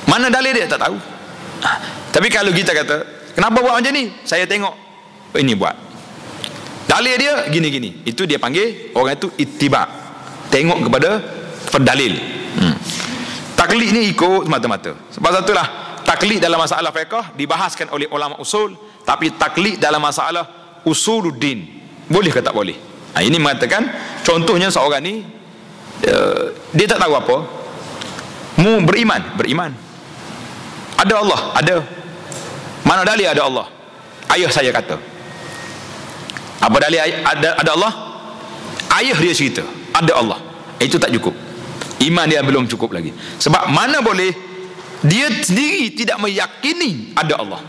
Mana dalil dia? Tak tahu. Tapi kalau kita kata, kenapa buat macam ni? Saya tengok ini buat. Dalil dia gini-gini. Itu dia panggil orang itu ittiba'. Tengok kepada pendalil. Taklid ni ikut semata-mata. Sebab itulah taklid dalam masalah fiqh dibahaskan oleh ulama usul, tapi taklid dalam masalah usuluddin boleh ke tak boleh? Ini mengatakan contohnya seorang ni dia tak tahu apa, mu beriman ada Allah, ada. Mana dalil ada Allah? Ayah saya kata. Apa dalil ada Allah? Ayah dia cerita ada Allah. Itu tak cukup. Iman dia belum cukup lagi. Sebab mana boleh dia sendiri tidak meyakini ada Allah.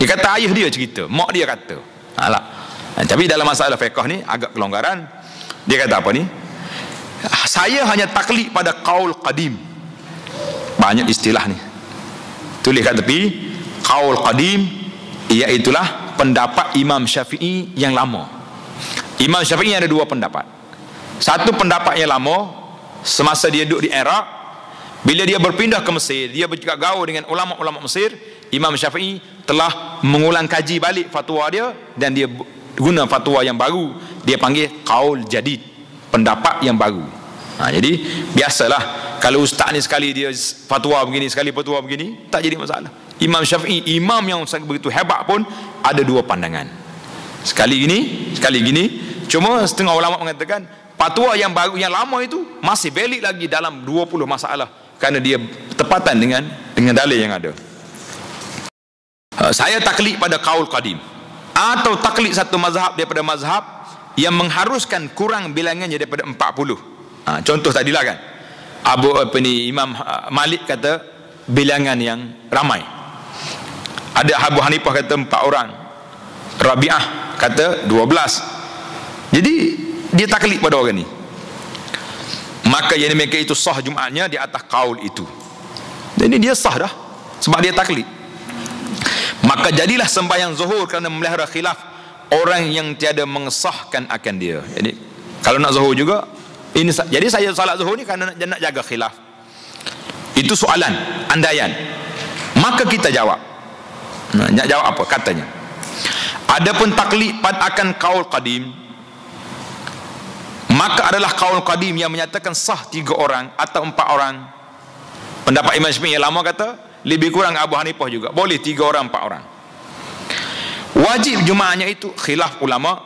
Dia kata ayah dia cerita, mak dia kata. Alah. Tapi dalam masalah fiqh ni agak kelonggaran. Dia kata apa ni? Saya hanya taklid pada qaul qadim. Banyak istilah ni. Tulis kat tepi, qaul qadim iaitulah pendapat Imam Syafi'i yang lama. Imam Syafi'i ada dua pendapat. Satu pendapat yang lama semasa dia duduk di Iraq, bila dia berpindah ke Mesir, dia bergaul dengan ulama-ulama Mesir. Imam Syafi'i telah mengulang kaji balik fatwa dia dan dia guna fatwa yang baru, dia panggil qaul jadid, pendapat yang baru. Jadi biasalah kalau ustaz ni sekali dia fatwa begini, sekali fatwa begini, tak jadi masalah. Imam Syafi'i, imam yang sangat begitu hebat pun ada dua pandangan. Sekali gini. Cuma setengah ulama mengatakan fatwa yang baru, yang lama itu masih valid lagi dalam 20 masalah kerana dia tepatan dengan dalil yang ada. Saya taklid pada qaul qadim atau taklid satu mazhab daripada mazhab yang mengharuskan kurang bilangannya daripada 40. Contoh tadilah kan, Imam Malik kata bilangan yang ramai. Ada Abu Hanifah kata 4 orang, Rabi'ah kata 12. Jadi dia taklid pada orang ni, maka yang mereka itu sah Jumaatnya di atas qaul itu. Jadi dia sah dah sebab dia taklid. Maka jadilah sembahyang zuhur kerana memelihara khilaf orang yang tiada mengesahkan akan dia. Jadi kalau nak zuhur juga ini, jadi saya salat zuhur ni kerana nak jaga khilaf. Itu soalan, andaian. Maka kita jawab. Nak jawab apa? Katanya, adapun taklid akan qaul qadim, maka adalah qaul qadim yang menyatakan sah 3 orang atau 4 orang. Pendapat Imam Syafi'i yang lama kata lebih kurang Abu Hanifah juga, boleh 3 orang 4 orang. Wajib Jumaatnya itu khilaf ulama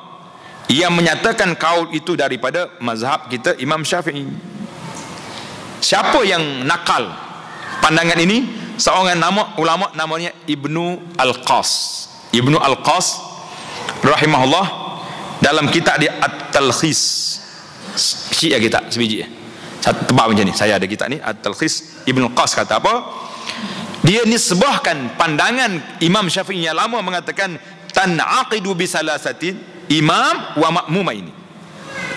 yang menyatakan qaul itu daripada mazhab kita Imam Syafi'i. Siapa yang nakal pandangan ini? Seorang ulama namanya Ibnu Al-Qas. Ibnu Al-Qas rahimahullah dalam kitab dia At-Talkhis. Syiah kitab sebiji. Satu tebal macam ni. Saya ada kitab ni At-Talkhis. Ibnu Al-Qas kata apa? Dia nisbahkan pandangan Imam Syafi'i yang lama mengatakan tan'aqidu bisalasatin imam wa ma'mumaini.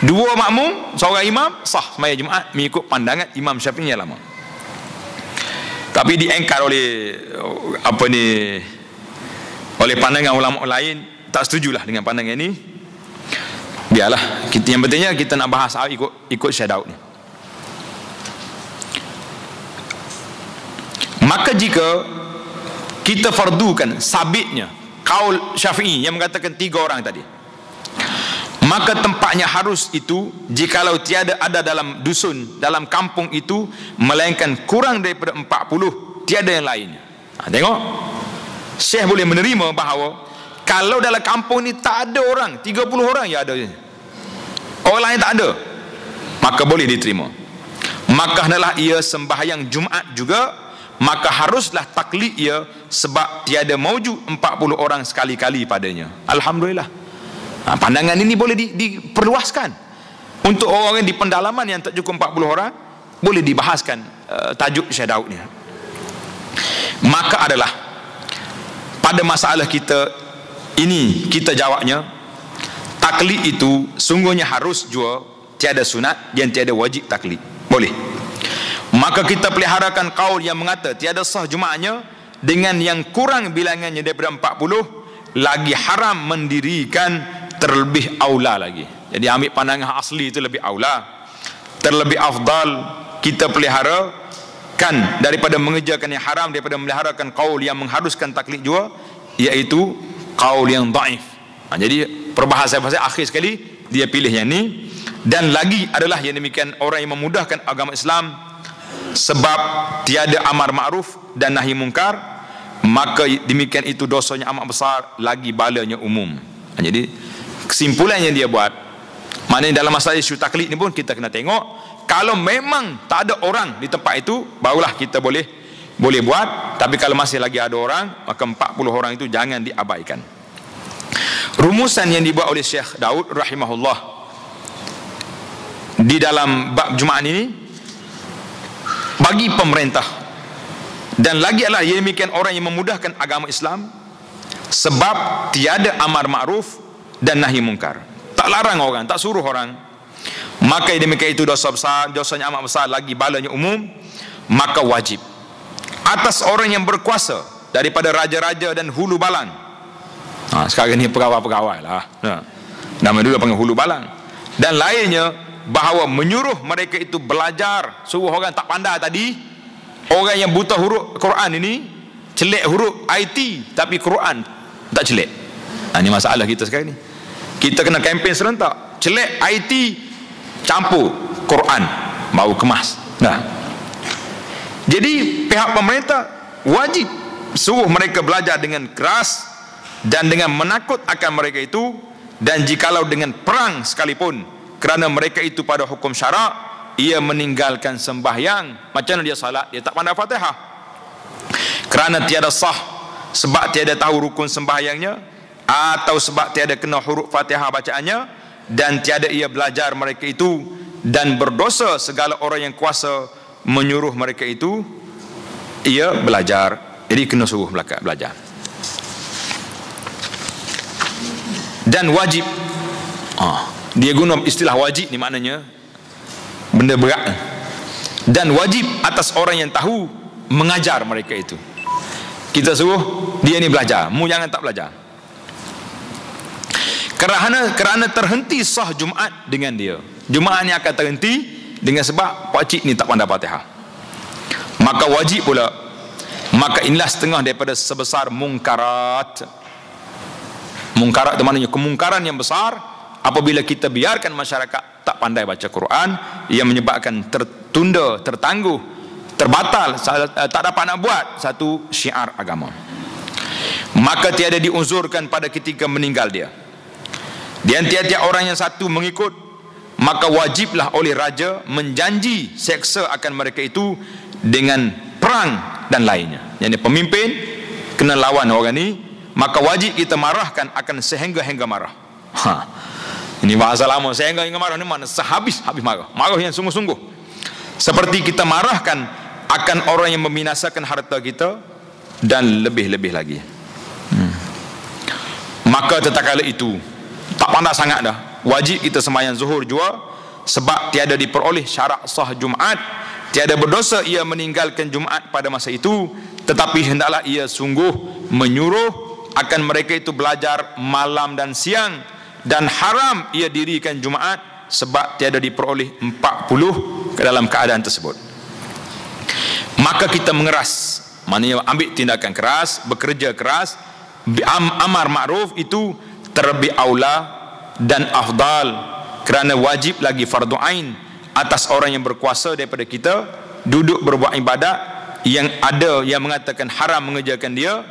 2 makmum, seorang imam sah sembahyang Jumaat mengikut pandangan Imam Syafi'i yang lama. Tapi diengkar oleh oleh pandangan ulama lain, tak setujulah dengan pandangan ini. Biarlah, yang pentingnya kita nak bahas ikut Syekh Daud ni. Maka jika kita fardukan sabitnya qaul Syafi'i yang mengatakan 3 orang tadi, maka tempatnya harus itu jikalau tiada ada dalam dusun, dalam kampung itu melainkan kurang daripada 40, tiada yang lainnya. Tengok, Syekh boleh menerima bahawa kalau dalam kampung ni tak ada orang, 30 orang ya ada, orang lain tak ada, maka boleh diterima. Maka hendaklah ia sembahyang Jumaat juga, maka haruslah taklid ia sebab tiada maujud 40 orang sekali-kali padanya. Alhamdulillah. Pandangan ini boleh diperluaskan untuk orang di pendalaman yang tak cukup 40 orang, boleh dibahaskan tajuk Syekh Daud ni. Maka adalah pada masalah kita ini, kita jawabnya taklid itu sungguhnya harus jua, tiada sunat yang tiada wajib taklid, boleh. Maka kita peliharakan qaul yang mengata tiada sah Jumaatnya dengan yang kurang bilangannya daripada 40, lagi haram mendirikan, terlebih aula lagi. Jadi ambil pandangan asli itu lebih aula, terlebih afdal kita peliharakan daripada mengerjakan yang haram, daripada meliharakan qaul yang mengharuskan taklid jua, iaitu qaul yang dhaif. Jadi perbahasan akhir sekali dia pilih yang ni. Dan lagi adalah yang demikian orang yang memudahkan agama Islam, sebab tiada amar ma'ruf dan nahi mungkar, maka demikian itu dosanya amat besar, lagi balanya umum. Jadi kesimpulan yang dia buat, maknanya dalam masalah isu taklid ni pun kita kena tengok, kalau memang tak ada orang di tempat itu, barulah kita boleh buat. Tapi kalau masih lagi ada orang, maka 40 orang itu jangan diabaikan. Rumusan yang dibuat oleh Syekh Daud rahimahullah di dalam bab Jumaat ini, bagi pemerintah Dan lagi adalah ia demikian orang yang memudahkan agama Islam, sebab tiada amar ma'ruf dan nahi mungkar. Tak larang orang, tak suruh orang. Maka demikian itu dosa besar, dosanya amat besar, lagi balanya umum. Maka wajib atas orang yang berkuasa daripada raja-raja dan hulu balang. Sekarang ni pegawai-pegawai lah. Nama dulu panggil hulu balang. Dan lainnya, bahawa menyuruh mereka itu belajar. Suruh orang tak pandai tadi, orang yang buta huruf Quran ini, celik huruf IT tapi Quran tak celik. Ini masalah kita sekarang ni. Kita kena kempen serentak. Celik IT campur Quran baru kemas. Jadi pihak pemerintah wajib suruh mereka belajar dengan keras dan dengan menakut akan mereka itu, dan jikalau dengan perang sekalipun, kerana mereka itu pada hukum syarak, ia meninggalkan sembahyang. Macam mana dia salat? Dia tak pandai Fatihah, kerana tiada sah, sebab tiada tahu rukun sembahyangnya, atau sebab tiada kena huruf Fatihah bacaannya, dan tiada ia belajar mereka itu, dan berdosa segala orang yang kuasa menyuruh mereka itu ia belajar. Jadi kena suruh belajar. Dan wajib, dia guna istilah wajib ni, maknanya benda berat. Dan wajib atas orang yang tahu mengajar mereka itu. Kita suruh dia ni belajar, mu jangan tak belajar. Kerana terhenti sah Jumaat dengan dia. Jumaat ni akan terhenti dengan sebab pakcik ni tak pandai Fatihah. Maka wajib pula. Maka inilah setengah daripada sebesar mungkarat. Mungkarat itu maknanya kemungkaran yang besar apabila kita biarkan masyarakat tak pandai baca Quran, ia menyebabkan tertunda, tertangguh, terbatal, tak dapat nak buat satu syiar agama. Maka tiada diuzurkan pada ketika meninggal dia. Dan tiap-tiap orang yang satu mengikut, maka wajiblah oleh raja menjanji seksa akan mereka itu dengan perang dan lainnya. Yang pemimpin kena lawan orang ni, maka wajib kita marahkan akan sehingga-hingga marah. Ini bahasa lama, sehingga-hingga marah ni mana? Sehabis-habis marah. Marah yang sungguh-sungguh. Seperti kita marahkan akan orang yang membinasakan harta kita, dan lebih-lebih lagi. Maka tatkala itu tak pandai sangat dah, wajib kita sembahyang zuhur jua, sebab tiada diperoleh syarat sah Jumaat, tiada berdosa ia meninggalkan Jumaat pada masa itu, tetapi hendaklah ia sungguh menyuruh akan mereka itu belajar malam dan siang, dan haram ia dirikan Jumaat, sebab tiada diperoleh 40 ke dalam keadaan tersebut. Maka kita mengeras, maknanya ambil tindakan keras, bekerja keras, amar ma'ruf itu terlebih aula dan afdal, kerana wajib lagi fardu ain atas orang yang berkuasa daripada kita duduk berbuat ibadat yang ada yang mengatakan haram mengerjakan dia.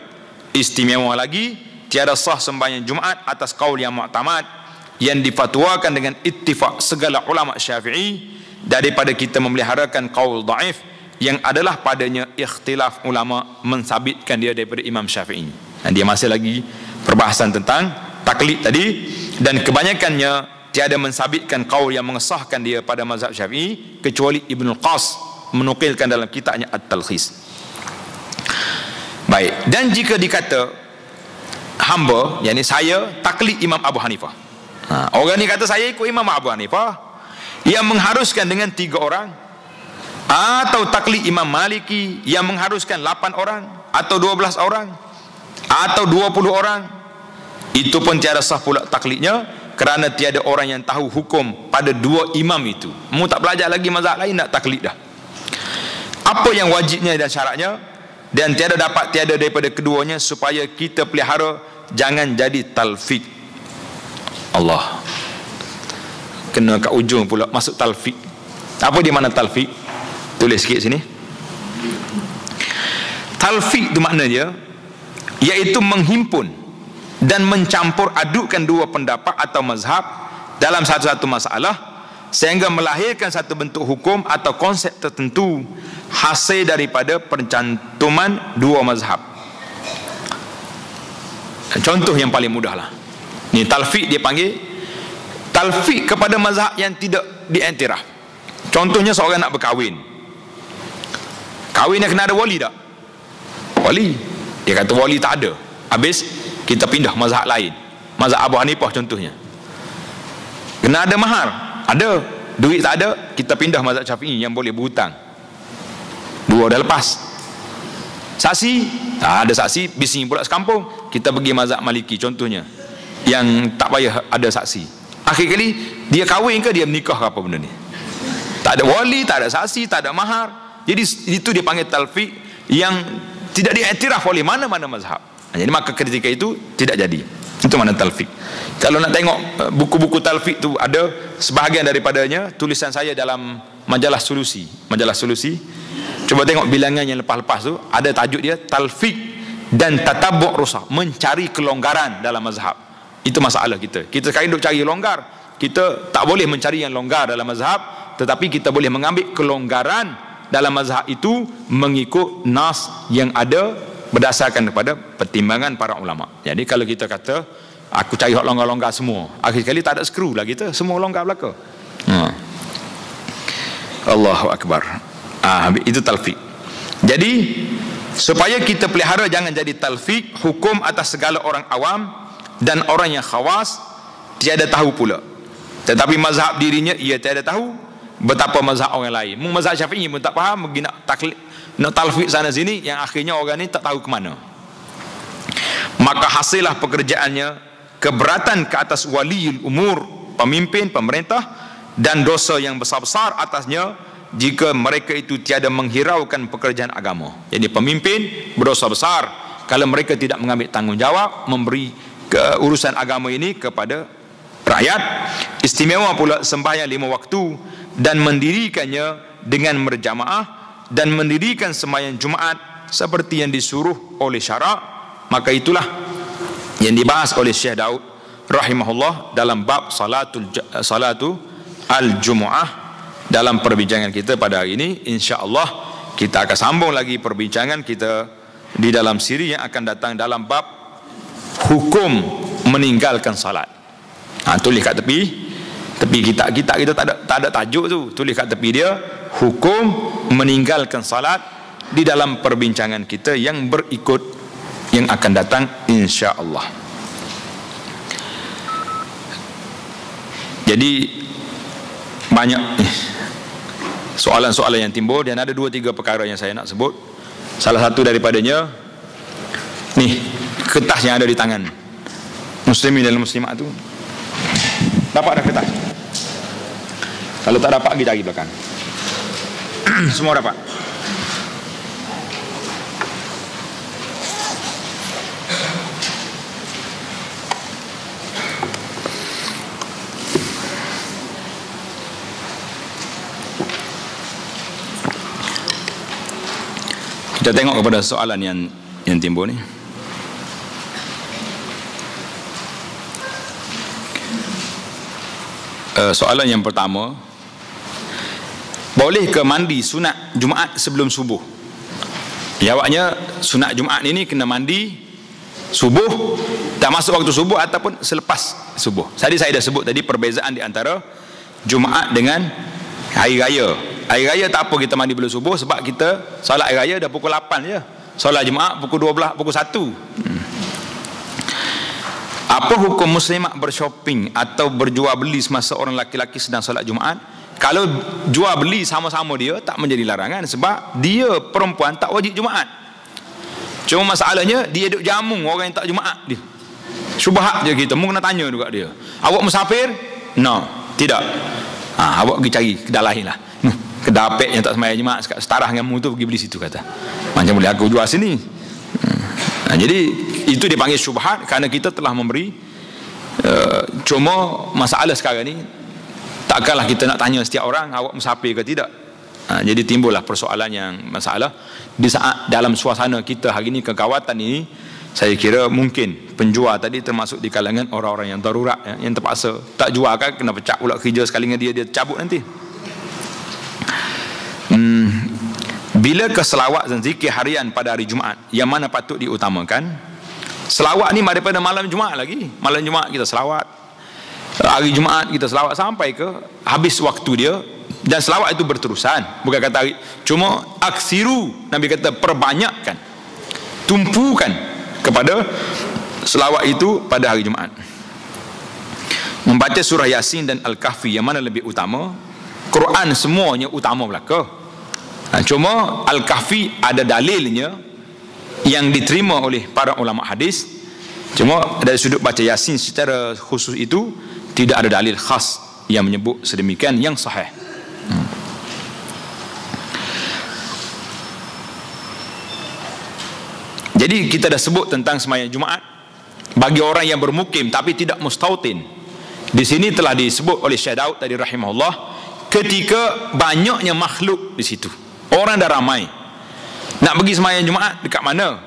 Istimewa lagi, tiada sah sembahyang Jumaat atas kaul yang mu'tamad, yang difatwakan dengan ittifaq segala ulama Syafi'i, daripada kita memeliharakan kaul dhaif yang adalah padanya ikhtilaf ulama mensabitkan dia daripada Imam Syafi'i. Dan dia masih lagi perbahasan tentang taklid tadi, dan kebanyakannya tiada mensabitkan kaul yang mengesahkan dia pada mazhab Syafi'i, kecuali Ibn Qas menukilkan dalam kitabnya At-Talkhis. Baik, dan jika dikata hamba, yakni saya taklid Imam Abu Hanifah, orang ni kata saya ikut Imam Abu Hanifah, yang mengharuskan dengan 3 orang, atau taklid Imam Maliki yang mengharuskan 8 orang atau 12 orang atau 20 orang, itu pun tiada sah pula taklidnya, kerana tiada orang yang tahu hukum pada 2 imam itu. Mu tak belajar lagi mazhab lain, nak taklid dah. Apa yang wajibnya dan syaratnya, dan tiada daripada keduanya, supaya kita pelihara jangan jadi talfik. Allah, kena kat ujung pula masuk talfik. Apa dia mana talfik? Tulis sikit sini. Talfik itu makna dia iaitu menghimpun dan mencampur adukkan 2 pendapat atau mazhab dalam satu-satu masalah, sehingga melahirkan satu bentuk hukum atau konsep tertentu hasil daripada pencantuman 2 mazhab. Contoh yang paling mudah lah, ni talfik dia panggil talfik kepada mazhab yang tidak diiktiraf. Contohnya seorang nak berkahwin, kahwin kena ada wali tak? wali. Dia kata wali tak ada. Habis kita pindah mazhab lain, mazhab Abu Hanifah contohnya. Kena ada mahar, ada. Duit tak ada, kita pindah mazhab Syafi'i yang boleh berhutang. Dua dah lepas. Saksi, ada saksi, bising pula sekampung, kita pergi mazhab Maliki contohnya, yang tak payah ada saksi. Akhir kali dia kahwin ke dia menikah ke apa benda ni? Tak ada wali, tak ada saksi, tak ada mahar. Jadi itu dia panggil talfiq yang tidak diiktiraf oleh mana-mana mazhab. Jadi maka ketika itu tidak jadi. Itu mana talfiq. Kalau nak tengok buku-buku talfiq tu, ada sebahagian daripadanya tulisan saya dalam majalah Solusi. Majalah Solusi, coba tengok bilangan yang lepas-lepas tu, ada tajuk dia talfiq dan tatabbu' rusah, mencari kelonggaran dalam mazhab. Itu masalah kita. Kita sekarang duk cari longgar. Kita tak boleh mencari yang longgar dalam mazhab, tetapi kita boleh mengambil kelonggaran dalam mazhab itu mengikut nas yang ada berdasarkan kepada pertimbangan para ulama. Jadi kalau kita kata aku cari hak longgar-longgar semua, akhir kali tak ada skru lah kita, semua longgar belaka. Allahu akbar. Itu talfiq. Jadi supaya kita pelihara jangan jadi talfiq, hukum atas segala orang awam dan orang yang khawas tiada tahu pula. Tetapi mazhab dirinya ia tiada tahu, betapa mazhab orang lain. Mazhab Syafi'i pun tak faham, pergi nak talfiq sana sini, yang akhirnya orang ni tak tahu ke mana. Maka hasillah pekerjaannya keberatan ke atas waliul umur, pemimpin pemerintah, dan dosa yang besar-besar atasnya jika mereka itu tiada menghiraukan pekerjaan agama. Jadi pemimpin berdosa besar kalau mereka tidak mengambil tanggungjawab memberi urusan agama ini kepada rakyat. Istimewa pula sembahyang 5 waktu dan mendirikannya dengan berjamaah, dan mendirikan sembahyang Jumaat seperti yang disuruh oleh syarak. Maka itulah yang dibahas oleh Syekh Daud rahimahullah dalam bab salatu al-Jumu'ah. Dalam perbincangan kita pada hari ini, insya-Allah kita akan sambung lagi perbincangan kita di dalam siri yang akan datang dalam bab hukum meninggalkan salat. Tulis kat tepi kitab kita tak ada tajuk tu, tulis kat tepi dia hukum meninggalkan salat di dalam perbincangan kita yang berikut yang akan datang insya-Allah. Jadi banyak soalan-soalan yang timbul, dan ada 2-3 perkara yang saya nak sebut. Salah satu daripadanya ni, kertas yang ada di tangan muslimin dan muslimat tu. Dapat dah kertas? Kalau tak dapat, pergi cari belakang. Semua dapat? Kita tengok kepada soalan yang timbul ni. Soalan yang pertama, boleh ke mandi sunat Jumaat sebelum subuh? Jawabnya, sunat Jumaat ini kena mandi subuh, tak masuk waktu subuh ataupun selepas subuh. Tadi saya dah sebut tadi perbezaan di antara Jumaat dengan hari raya. Hari raya tak apa kita mandi belum subuh, sebab kita solat hari raya dah pukul 8 je. Solat Jumaat pukul 12, pukul 1. Apa hukum muslimat bershopping atau berjual beli semasa orang laki-laki sedang solat Jumaat? Kalau jual beli sama-sama dia, tak menjadi larangan, sebab dia perempuan tak wajib Jumaat. Cuma masalahnya dia duk jamu orang yang tak Jumaat dia. Syubhat je kita, mu kena tanya juga dia. Awak musafir? No, tidak. Awak pergi cari kedai lain lah. Kedai apek yang tak sembahyang Jumaat, setara dengan mu tu, pergi beli situ kata. Macam boleh aku jual sini. Jadi itu dipanggil syubhat kerana kita telah memberi. Cuma masalah sekarang ni, takkanlah kita nak tanya setiap orang awak musafir ke tidak. Jadi timbullah persoalan yang masalah di saat dalam suasana kita hari ini, kekawatan ini. Saya kira mungkin penjual tadi termasuk di kalangan orang-orang yang darurat, yang terpaksa tak jual kan, kena pecah pula kerja sekali dengan dia cabut nanti. Bila ke selawat dan zikir harian pada hari Jumaat, yang mana patut diutamakan? Selawat ni daripada malam Jumaat lagi. Malam Jumaat kita selawat, hari Jumaat kita selawat sampai ke habis waktu dia. Dan selawat itu berterusan, bukan kata hari. Cuma aksiru, Nabi kata perbanyakkan. tumpukan kepada selawat itu pada hari Jumaat. Membaca surah Yasin dan Al-Kahfi, yang mana lebih utama? Quran semuanya utama belaka. Cuma Al-Kahfi ada dalilnya yang diterima oleh para ulama hadis. Cuma dari sudut baca Yasin secara khusus itu tidak ada dalil khas yang menyebut sedemikian yang sahih. Jadi kita dah sebut tentang sembahyang Jumaat bagi orang yang bermukim tapi tidak mustautin. Di sini telah disebut oleh Syekh Daud tadi rahimahullah, ketika banyaknya makhluk di situ, orang dah ramai, nak pergi sembahyang Jumaat dekat mana?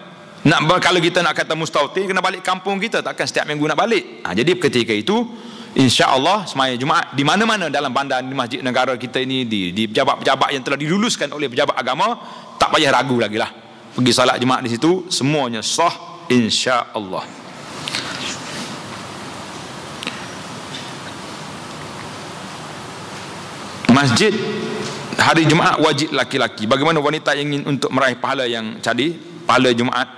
Kalau kita nak kata mustautin, kena balik kampung kita, takkan setiap minggu nak balik. Jadi ketika itu insya-Allah sembahyang Jumaat di mana-mana dalam bandar, di masjid negara kita ini, di pejabat-pejabat yang telah diluluskan oleh pejabat agama, tak payah ragu lagi lah, pergi salat Jumaat di situ semuanya sah insya-Allah. Masjid hari Jumaat wajib laki-laki. Bagaimana wanita yang ingin untuk meraih pahala yang tadi, pahala Jumaat?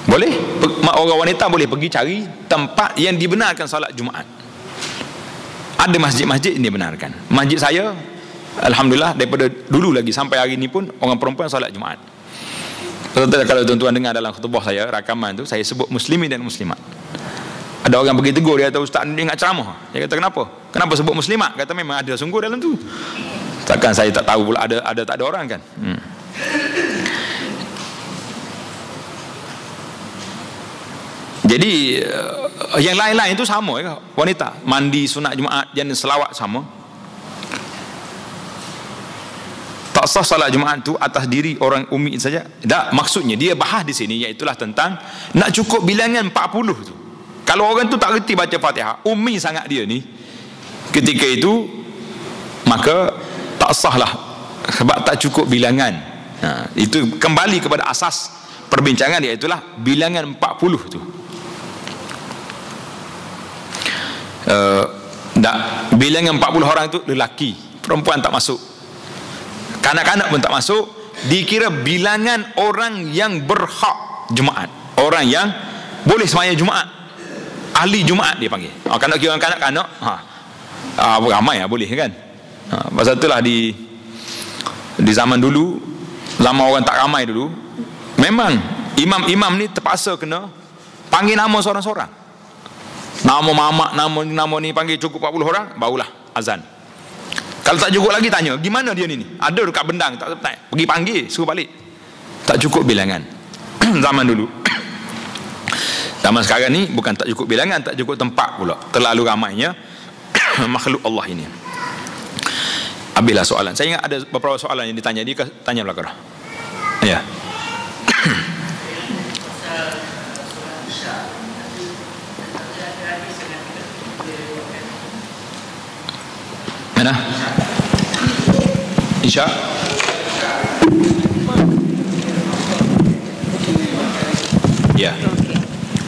Boleh, orang wanita boleh pergi cari tempat yang dibenarkan solat Jumaat. Ada masjid-masjid yang dibenarkan. Masjid saya, alhamdulillah, daripada dulu lagi sampai hari ini pun orang perempuan solat Jumaat. Kalau tuan-tuan dengar dalam khutbah saya, rakaman tu saya sebut muslimin dan muslimat. Ada orang pergi tegur, dia kata, ustaz ni ingat ceramah. Dia kata, kenapa? Kenapa sebut muslimat? Kata memang ada sungguh dalam tu. Takkan saya tak tahu pula ada tak ada orang kan? Jadi yang lain-lain itu sama ya, wanita mandi sunat Jumaat dan selawat sama. Tak sah salat Jumaat tu atas diri orang ummi saja. Tak, maksudnya dia bahas di sini iaitulah tentang nak cukup bilangan 40 tu. Kalau orang tu tak reti baca Fatihah, ummi sangat dia ni, ketika itu maka tak sah lah, sebab tak cukup bilangan. Itu kembali kepada asas perbincangan, iaitulah bilangan 40 tu. Bilangan 40 orang tu lelaki, perempuan tak masuk, kanak-kanak pun tak masuk. Dikira bilangan orang yang berhak Jumaat, orang yang boleh sembahyang Jumaat, ahli Jumaat dia panggil. Kalau kira kanak-kanak, ramai boleh kan. Pasal itulah di zaman dulu, zaman orang tak ramai dulu, memang imam-imam ni terpaksa kena panggil nama seorang-seorang. Nama mamak, nama ni panggil cukup 40 orang, barulah azan. Kalau tak cukup lagi tanya, gimana dia ni? Ada dekat bendang, tak pergi panggil, suruh balik. Tak cukup bilangan. Zaman dulu. Zaman sekarang ni bukan tak cukup bilangan, tak cukup tempat pula. Terlalu ramainya makhluk Allah ini. Habislah soalan. Saya ingat ada beberapa soalan yang ditanya. Dia tanya belakang. Ya. Mana? Isya. Ya.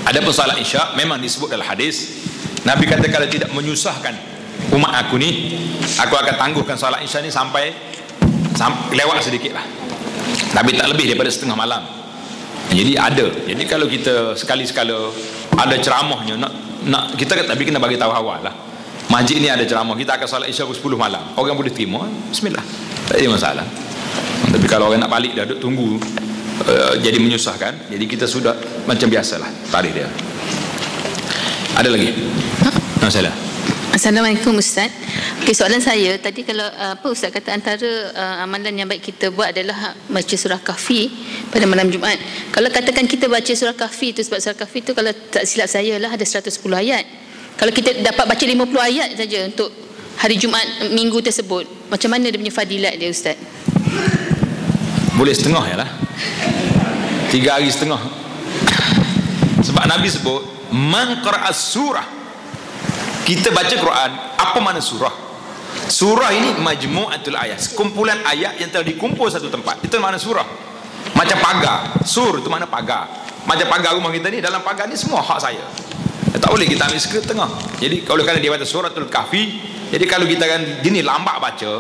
Ada pun salat Isya memang disebut dalam hadis, Nabi kata kalau tidak menyusahkan umat aku ni, aku akan tangguhkan salat Isya ni sampai lewat sedikit lah, Nabi tak lebih daripada setengah malam. Jadi ada. Jadi kalau kita sekali-sekala ada ceramahnya, nak kita tapi kena bagi tahu awal lah, masjid ni ada ceramah, kita akan salat Isya pukul 10 malam, orang boleh terima, bismillah, tak ada masalah. Tapi kalau orang nak balik dah duduk tunggu, jadi menyusahkan, jadi kita sudah macam biasalah tarikh dia. Ada lagi? Masalah. Assalamualaikum Ustaz. Okay, soalan saya tadi, kalau Ustaz kata antara amalan yang baik kita buat adalah baca surah Kahfi pada malam Jumaat. Kalau katakan kita baca surah Kahfi itu, sebab surah Kahfi itu kalau tak silap saya lah ada 110 ayat. Kalau kita dapat baca 50 ayat saja untuk hari Jumaat minggu tersebut, macam mana dia punya fadilat dia Ustaz? Boleh setengah ya lah, 3 hari setengah. Sebab Nabi sebut man qara'as surah, kita baca Quran, apa mana surah? Surah ini majmu'atul ayat, kumpulan ayat yang telah dikumpul satu tempat, itu mana surah. Macam pagar, sur itu mana pagar. Macam pagar rumah kita ni, dalam pagar ni semua hak saya, tak boleh kita ambil setengah. Jadi kalau dia baca suratul Kahfi, jadi kalau kita kan gini lambat baca,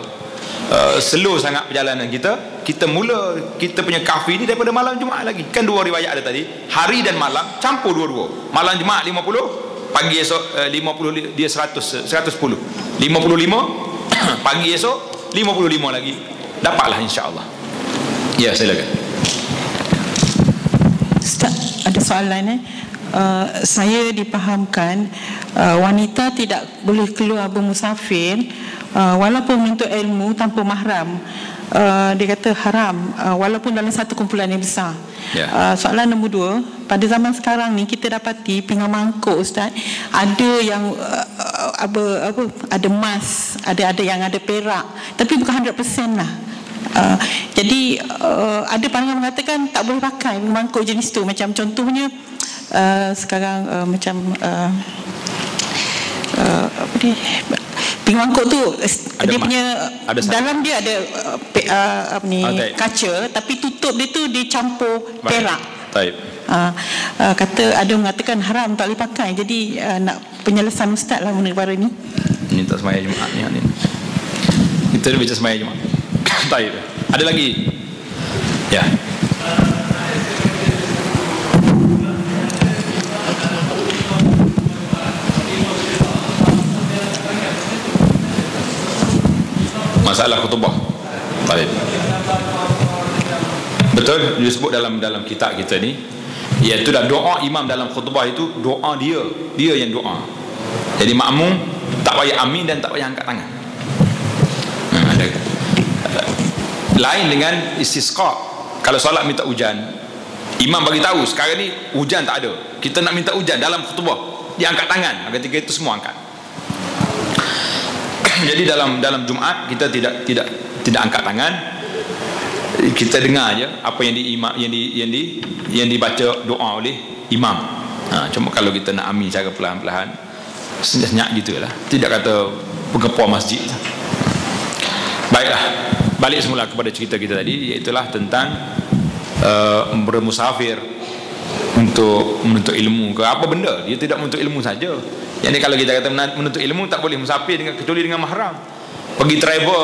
slow sangat perjalanan kita, kita mula kita punya kafi ni daripada malam Jumaat lagi. Kan dua riwayat ada tadi, hari dan malam campur dua-dua. Malam Jumaat 50, pagi esok 50, dia 110. 55 pagi esok 55 lagi. Dapatlah insya-Allah. Ya, silakan. Ustaz, ada soalan saya dipahamkan wanita tidak boleh keluar bermusafir walaupun menuntut ilmu tanpa mahram. Dia kata haram walaupun dalam satu kumpulan yang besar. Soalan nombor 2, pada zaman sekarang ni kita dapati pinggan mangkuk Ustaz, ada yang ada emas, ada yang ada perak, tapi bukan 100% lah. Jadi ada pandangan mengatakan tak boleh pakai mangkuk jenis tu. Macam contohnya sekarang macam apa ni, pinggan mangkuk tu ada dia punya dalam dia ada kaca, tapi tutup dia tu dicampur perak. Kata ada mengatakan haram, tak boleh pakai. Jadi nak penjelasan Ustaz lah mengenai perkara ni. Ini tak semaya Jumaat ni. Kita dah baca semaya Jumaat. Baik. Ada lagi? Ya. Masalah khutbah. Baik. Betul disebut dalam kitab kita ni, iaitu dah doa imam dalam khutbah itu doa dia yang doa. Jadi makmum tak payah amin dan tak payah angkat tangan. Lain dengan istisqa. Kalau solat minta hujan, imam bagi tahu sekarang ni hujan tak ada, kita nak minta hujan dalam khutbah, dia angkat tangan. Ketika itu semua angkat. Jadi dalam Jumaat kita tidak angkat tangan, kita dengar aja apa yang dibaca doa oleh imam. Cuma kalau kita nak amin cara perlahan-lahan, senyap gitulah, tidak kata bergepar masjid. Baiklah, balik semula kepada cerita kita tadi, iaitulah tentang bermusafir untuk menuntut ilmu ke apa benda. Dia tidak menuntut ilmu saja. Jadi kalau kita kata menuntut ilmu tak boleh musafir kecuali dengan mahram. Pergi travel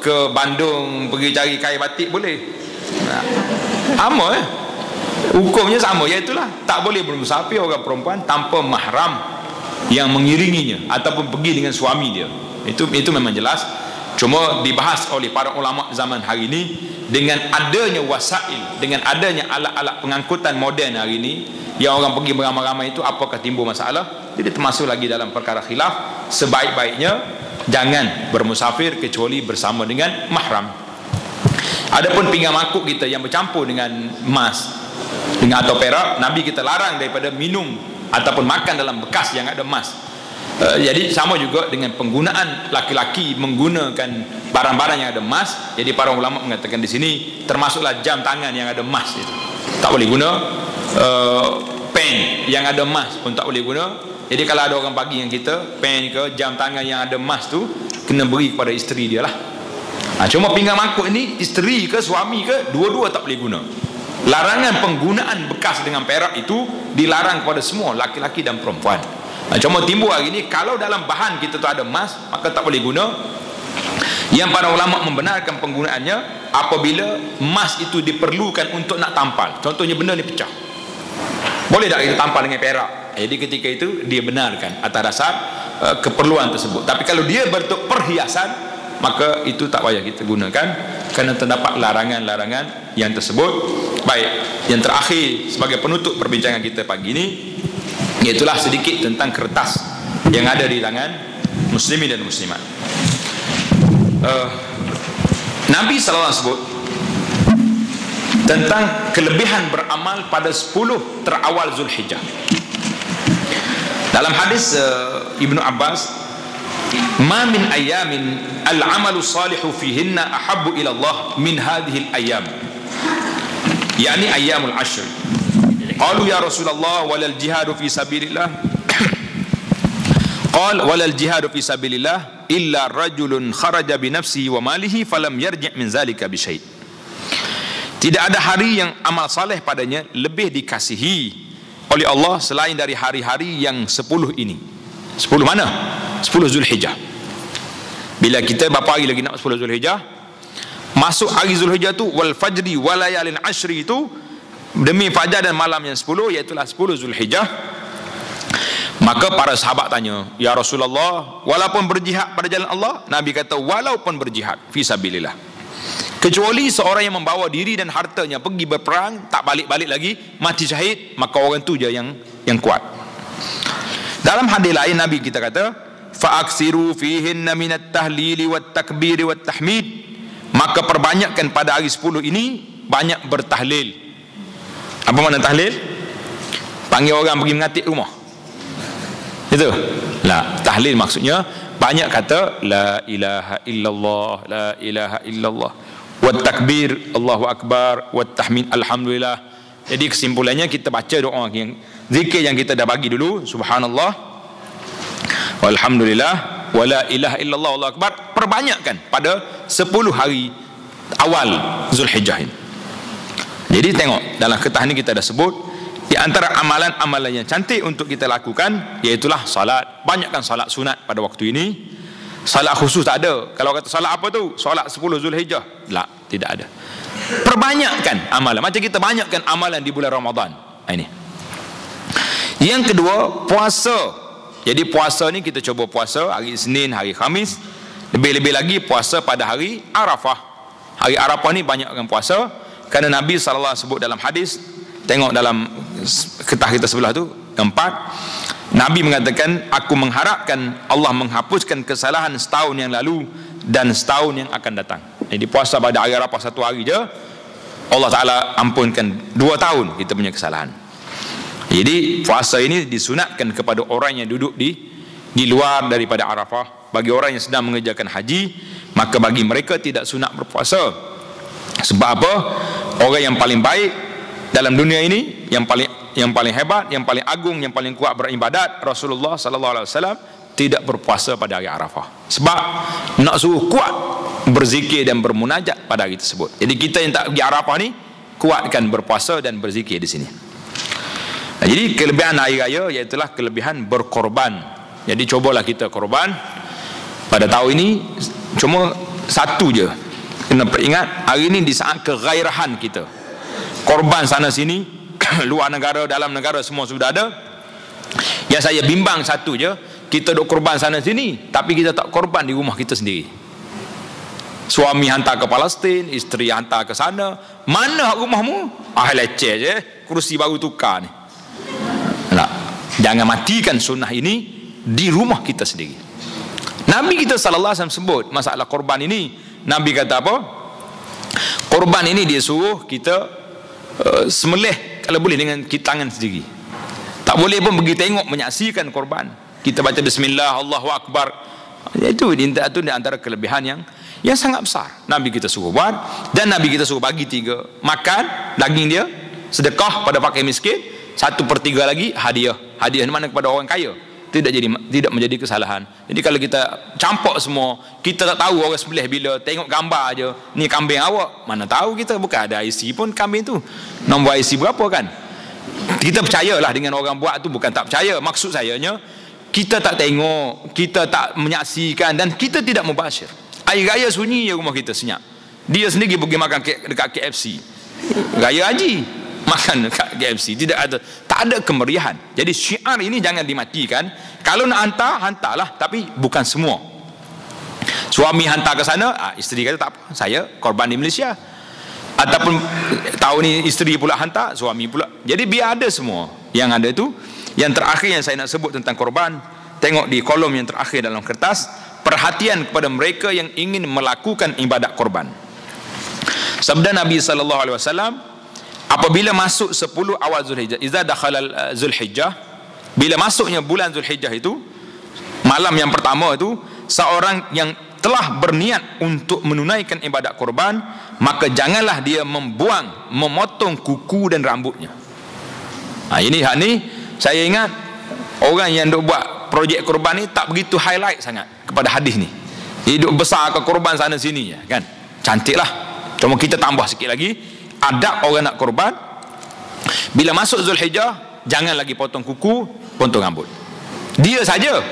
ke Bandung, pergi cari kain batik boleh. Sama hukumnya sama, iaitulah tak boleh bermusafir orang perempuan tanpa mahram yang mengiringinya ataupun pergi dengan suami dia. Itu memang jelas. Cuma dibahas oleh para ulama zaman hari ini, dengan adanya wasail, dengan adanya alat-alat pengangkutan moden hari ini, yang orang pergi beramai-ramai itu, apakah timbul masalah? Jadi termasuk lagi dalam perkara khilaf. Sebaik-baiknya jangan bermusafir kecuali bersama dengan mahram. Adapun pinggan mangkuk kita yang bercampur dengan emas atau perak, Nabi kita larang daripada minum ataupun makan dalam bekas yang ada emas. Jadi sama juga dengan penggunaan laki-laki menggunakan barang-barang yang ada emas. Jadi para ulama mengatakan di sini termasuklah jam tangan yang ada emas itu. Tak boleh guna. Pen yang ada emas pun tak boleh guna. Jadi kalau ada orang bagi yang kita pen ke jam tangan yang ada emas tu, kena beri kepada isteri dia lah. Cuma pinggan mangkuk ini isteri ke suami ke, dua-dua tak boleh guna. Larangan penggunaan bekas dengan perak itu dilarang kepada semua laki-laki dan perempuan. Cuma timbul hari ini kalau dalam bahan kita tu ada emas, maka tak boleh guna. Yang para ulama membenarkan penggunaannya apabila emas itu diperlukan untuk nak tampal. Contohnya benda ni pecah, boleh tak kita tampal dengan perak? Jadi ketika itu dia benarkan atas dasar keperluan tersebut. Tapi kalau dia bentuk perhiasan, maka itu tak payah kita gunakan kerana terdapat larangan-larangan yang tersebut. Baik, yang terakhir sebagai penutup perbincangan kita pagi ini, iaitulah sedikit tentang kertas yang ada di tangan muslimin dan muslimat. Nabi SAW sebut tentang kelebihan beramal pada 10 terawal Zulhijjah. Dalam hadis Ibnu Abbas, "Ma min ayamin al-amalu salihu fihinna ahabbu ila Allah min hadhihi al-ayam." Yani ayyamul ashr. Qalu ya Rasulullah walal jihadu fi sabilillah. Qal walal jihadu fi sabilillah illa rajulun kharaja bi nafsihi wa malihi falam yarji' min zalika bi syai'. Tidak ada hari yang amal saleh padanya lebih dikasihi oleh Allah selain dari hari-hari yang 10 ini. 10 mana? 10 Zulhijjah. Bila kita berapa hari lagi nak 10 Zulhijjah, masuk hari Zulhijjah tu, wal fajri walayalin ashri itu, demi fajar dan malam yang 10, iaitulah 10 Zulhijjah. Maka para sahabat tanya, ya Rasulullah, walaupun berjihad pada jalan Allah? Nabi kata, walaupun berjihad fi sabilillah, kecuali seorang yang membawa diri dan hartanya pergi berperang, tak balik-balik lagi, mati syahid, maka orang tu je yang kuat. Dalam hadis lain Nabi kita kata, fa'aksiru fihinna minat tahlili wat takbiri wat tahmid, maka perbanyakkan pada hari 10 ini banyak bertahlil. Apa makna tahlil? Panggil orang pergi mengatik rumah, itu lah. Tahlil maksudnya banyak kata la ilaha illallah, la ilaha illallah, wat takbir Allahu akbar, wat tahmid alhamdulillah. Jadi kesimpulannya kita baca doa yang zikir yang kita dah bagi dulu, subhanallah walhamdulillah wala ilaha illallah Allahu akbar, perbanyakkan pada 10 hari awal Zulhijjah ini. Jadi tengok dalam ketah ni kita dah sebut di antara amalan-amalan yang cantik untuk kita lakukan iaitulah salat. Banyakkan salat sunat pada waktu ini. Salat khusus tak ada. Kalau kata salat apa tu? Salat 10 Zulhijjah. Tak, tidak ada. Perbanyakkan amalan. Macam kita banyakkan amalan di bulan Ramadan. Ini. Yang kedua, puasa. Jadi puasa ni kita cuba puasa hari Isnin, hari Khamis. Lebih-lebih lagi puasa pada hari Arafah. Hari Arafah ni banyakkan puasa. Kerana Nabi SAW sebut dalam hadis, tengok dalam ketah kita sebelah tu, 4, Nabi mengatakan, aku mengharapkan Allah menghapuskan kesalahan setahun yang lalu dan setahun yang akan datang. Jadi puasa pada hari Arafah 1 hari je, Allah Ta'ala ampunkan 2 tahun kita punya kesalahan. Jadi puasa ini disunatkan kepada orang yang duduk di luar daripada Arafah. Bagi orang yang sedang mengerjakan haji, maka bagi mereka tidak sunat berpuasa. Sebab apa? Orang yang paling baik dalam dunia ini, yang paling hebat, yang paling agung, yang paling kuat beribadat, Rasulullah sallallahu alaihi wasallam tidak berpuasa pada hari Arafah. Sebab nak suruh kuat berzikir dan bermunajat pada hari tersebut. Jadi kita yang tak pergi Arafah ni, kuatkan berpuasa dan berzikir di sini. Nah, jadi kelebihan hari raya iaitulah kelebihan berkorban. Jadi cubalah kita korban pada tahun ini, cuma satu je. Kena peringat, hari ini di saat kegairahan kita, korban sana sini, luar negara, dalam negara semua sudah ada. Yang saya bimbang satu je, kita duk korban sana sini, tapi kita tak korban di rumah kita sendiri. Suami hantar ke Palestin, isteri hantar ke sana. Mana rumahmu? Leceh je, kursi baru tukar ni. Nah, jangan matikan sunnah ini di rumah kita sendiri. Nabi kita sallallahu alaihi wasallam sebut masalah korban ini. Nabi kata apa? Korban ini dia suruh kita sembelih kalau boleh dengan tangan sendiri. Tak boleh pun pergi tengok menyaksikan korban. Kita baca bismillah, Allahu akbar. Itu di antara kelebihan yang sangat besar. Nabi kita suruh buat, dan Nabi kita suruh bagi 3 makan daging dia, sedekah pada fakir miskin, 1/3 lagi hadiah. Hadiah mana kepada orang kaya. Tidak menjadi kesalahan. Jadi kalau kita campur semua, kita tak tahu orang sembelih bila, tengok gambar aja, ni kambing awak, mana tahu kita, bukan ada IC pun kambing tu, nombor IC berapa kan. Kita percayalah dengan orang buat tu, bukan tak percaya. Maksud sayanya, kita tak tengok, kita tak menyaksikan, dan kita tidak mubashir. Hari raya sunyi je rumah kita senyap. Dia sendiri pergi makan dekat KFC. Raya haji makan dekat KFC, tak ada kemeriahan. Jadi syiar ini jangan dimatikan. Kalau nak hantarlah, tapi bukan semua. Suami hantar ke sana, isteri kata tak apa, saya korban di Malaysia. Ataupun tahun ni isteri pula hantar, suami pula. Jadi biar ada semua. Yang ada tu, yang terakhir yang saya nak sebut tentang korban, tengok di kolom yang terakhir dalam kertas, perhatian kepada mereka yang ingin melakukan ibadat korban. Sabda Nabi sallallahu alaihi wasallam, apabila masuk 10 awal Zulhijjah, idza dakhala Zulhijjah, bila masuknya bulan Zulhijjah itu, malam yang pertama itu, seorang yang telah berniat untuk menunaikan ibadat korban, maka janganlah dia memotong kuku dan rambutnya. Ini saya ingat orang yang duk buat projek korban ni tak begitu highlight sangat kepada hadis ni. Dia duk besar ke korban sana sini kan. Cantiklah. Cuma kita tambah sikit lagi, adab orang nak korban, bila masuk Zulhijjah, jangan lagi potong kuku, potong rambut. Dia saja,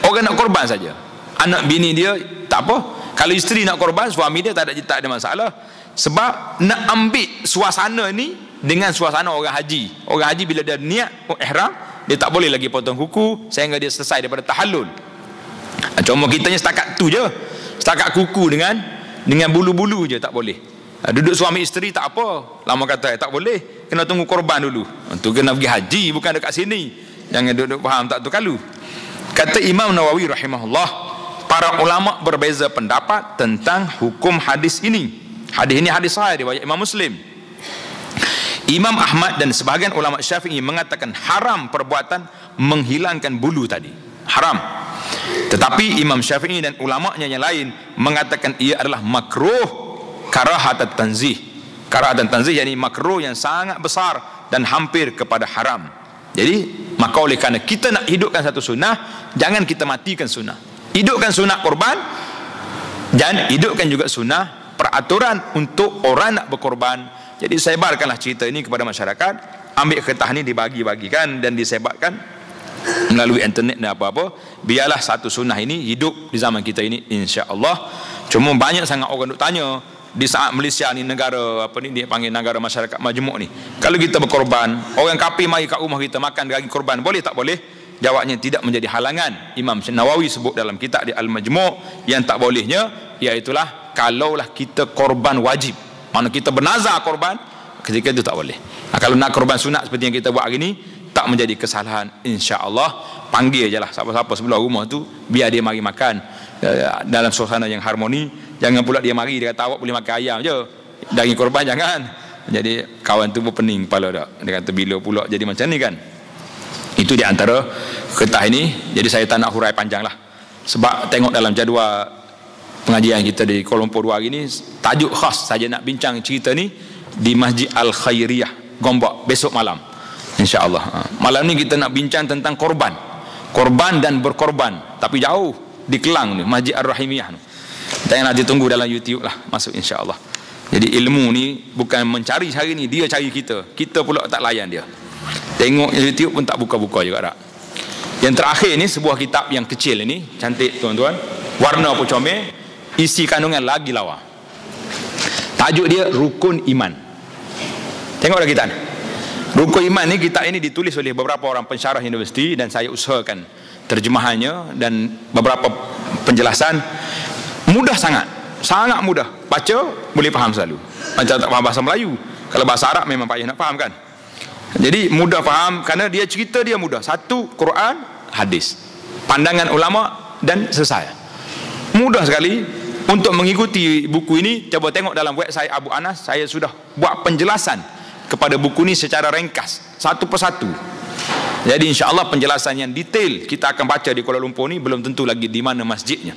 orang nak korban saja. Anak bini dia tak apa. Kalau isteri nak korban, suami dia tak ada masalah. Sebab nak ambil suasana ni dengan suasana orang haji. Orang haji bila dia niat ihram, dia tak boleh lagi potong kuku sehingga dia selesai daripada tahallul. Cuma kitanya setakat tu je, setakat kuku dengan bulu-bulu je tak boleh. Duduk suami isteri tak apa, lama kata tak boleh, kena tunggu korban dulu. Tu kena pergi haji, bukan dekat sini. Jangan duduk faham tak tu kalu. Kata Imam Nawawi rahimahullah, para ulama berbeza pendapat tentang hukum hadis ini. Hadis ini hadis sahih riwayat Imam Muslim. Imam Ahmad dan sebahagian ulama Syafi'i mengatakan haram perbuatan menghilangkan bulu tadi. Haram. Tetapi Imam Syafi'i dan ulama'nya yang lain mengatakan ia adalah makruh karahat tanzih. Karahat tanzih yakni makruh yang sangat besar dan hampir kepada haram. Jadi maka oleh kerana kita nak hidupkan satu sunnah, jangan kita matikan sunnah. Hidupkan sunnah korban dan hidupkan juga sunnah peraturan untuk orang nak berkorban. Jadi sebarkanlah cerita ini kepada masyarakat, ambil kertas ini dibagi-bagikan dan disebarkan melalui internet dan apa-apa. Biarlah satu sunnah ini hidup di zaman kita ini, insya-Allah. Cuma banyak sangat orang duk tanya di saat Malaysia ni, negara apa ni dia panggil negara masyarakat majmuk ni, kalau kita berkorban, orang kafir mari kat rumah kita makan daging korban, boleh tak boleh? Jawabnya tidak menjadi halangan. Imam Nawawi sebut dalam kitab di Al-Majmu' yang tak bolehnya iaitulah kalaulah kita korban wajib, mana kita bernazar korban, ketika itu tak boleh. Kalau nak korban sunat seperti yang kita buat hari ni, tak menjadi kesalahan, insya-Allah. Panggil je lah siapa-siapa sebelah rumah tu, biar dia mari makan dalam suasana yang harmoni. Jangan pula dia mari dia kata awak boleh makan ayam je, daging korban jangan. Jadi kawan tu pun pening kepala dak. Dia kata bila pula jadi macam ni kan. Itu di antara kertas ini. Jadi saya tak nak hurai panjang lah, sebab tengok dalam jadual pengajian kita di Kuala Lumpur 2 hari ni, tajuk khas saja nak bincang cerita ni di Masjid Al-Khairiyah Gombak besok malam, insya-Allah. Malam ni kita nak bincang tentang korban dan berkorban, tapi jauh di Kelang ni, Masjid Ar-Rahimiyah ni. Jangan nanti tunggu dalam YouTube lah, masuk insya-Allah. Jadi ilmu ni bukan mencari hari ni, dia cari kita. Kita pula tak layan dia. Tengok YouTube pun tak buka-buka juga tak. Yang terakhir ni sebuah kitab yang kecil ini, cantik tuan-tuan, warna pun comel, isi kandungan lagi lawa. Tajuk dia Rukun Iman. Tengok dah kitab ni. Rukun Iman ni, kitab ini ditulis oleh beberapa orang pensyarah universiti dan saya usahakan terjemahannya dan beberapa penjelasan. Mudah sangat mudah. Baca boleh faham selalu. Macam tak faham bahasa Melayu. Kalau bahasa Arab memang payah nak faham kan. Jadi mudah faham kerana dia cerita dia mudah. Satu, Quran, hadis, pandangan ulama dan selesai. Mudah sekali untuk mengikuti buku ini. Coba tengok dalam website Abu Anas, saya sudah buat penjelasan kepada buku ini secara ringkas, satu persatu. Jadi insya-Allah penjelasan yang detail kita akan baca di Kuala Lumpur ni, belum tentu lagi di mana masjidnya.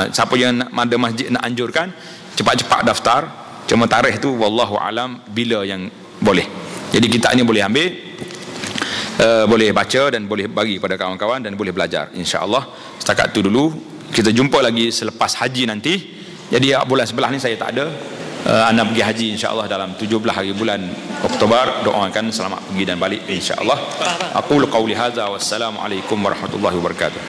Siapa yang ada masjid nak anjurkan, cepat-cepat daftar. Cuma tarikh tu wallahu alam bila yang boleh. Jadi kita ini boleh ambil, boleh baca dan boleh bagi pada kawan-kawan dan boleh belajar, insya-Allah. Setakat tu dulu. Kita jumpa lagi selepas haji nanti. Jadi bulan sebelah ni saya tak ada. Anak pergi haji insya-Allah dalam 17 hari bulan Oktober. Doakan selamat pergi dan balik insya-Allah. Aqulu qauli hadza wassalamu alaikum warahmatullahi wabarakatuh.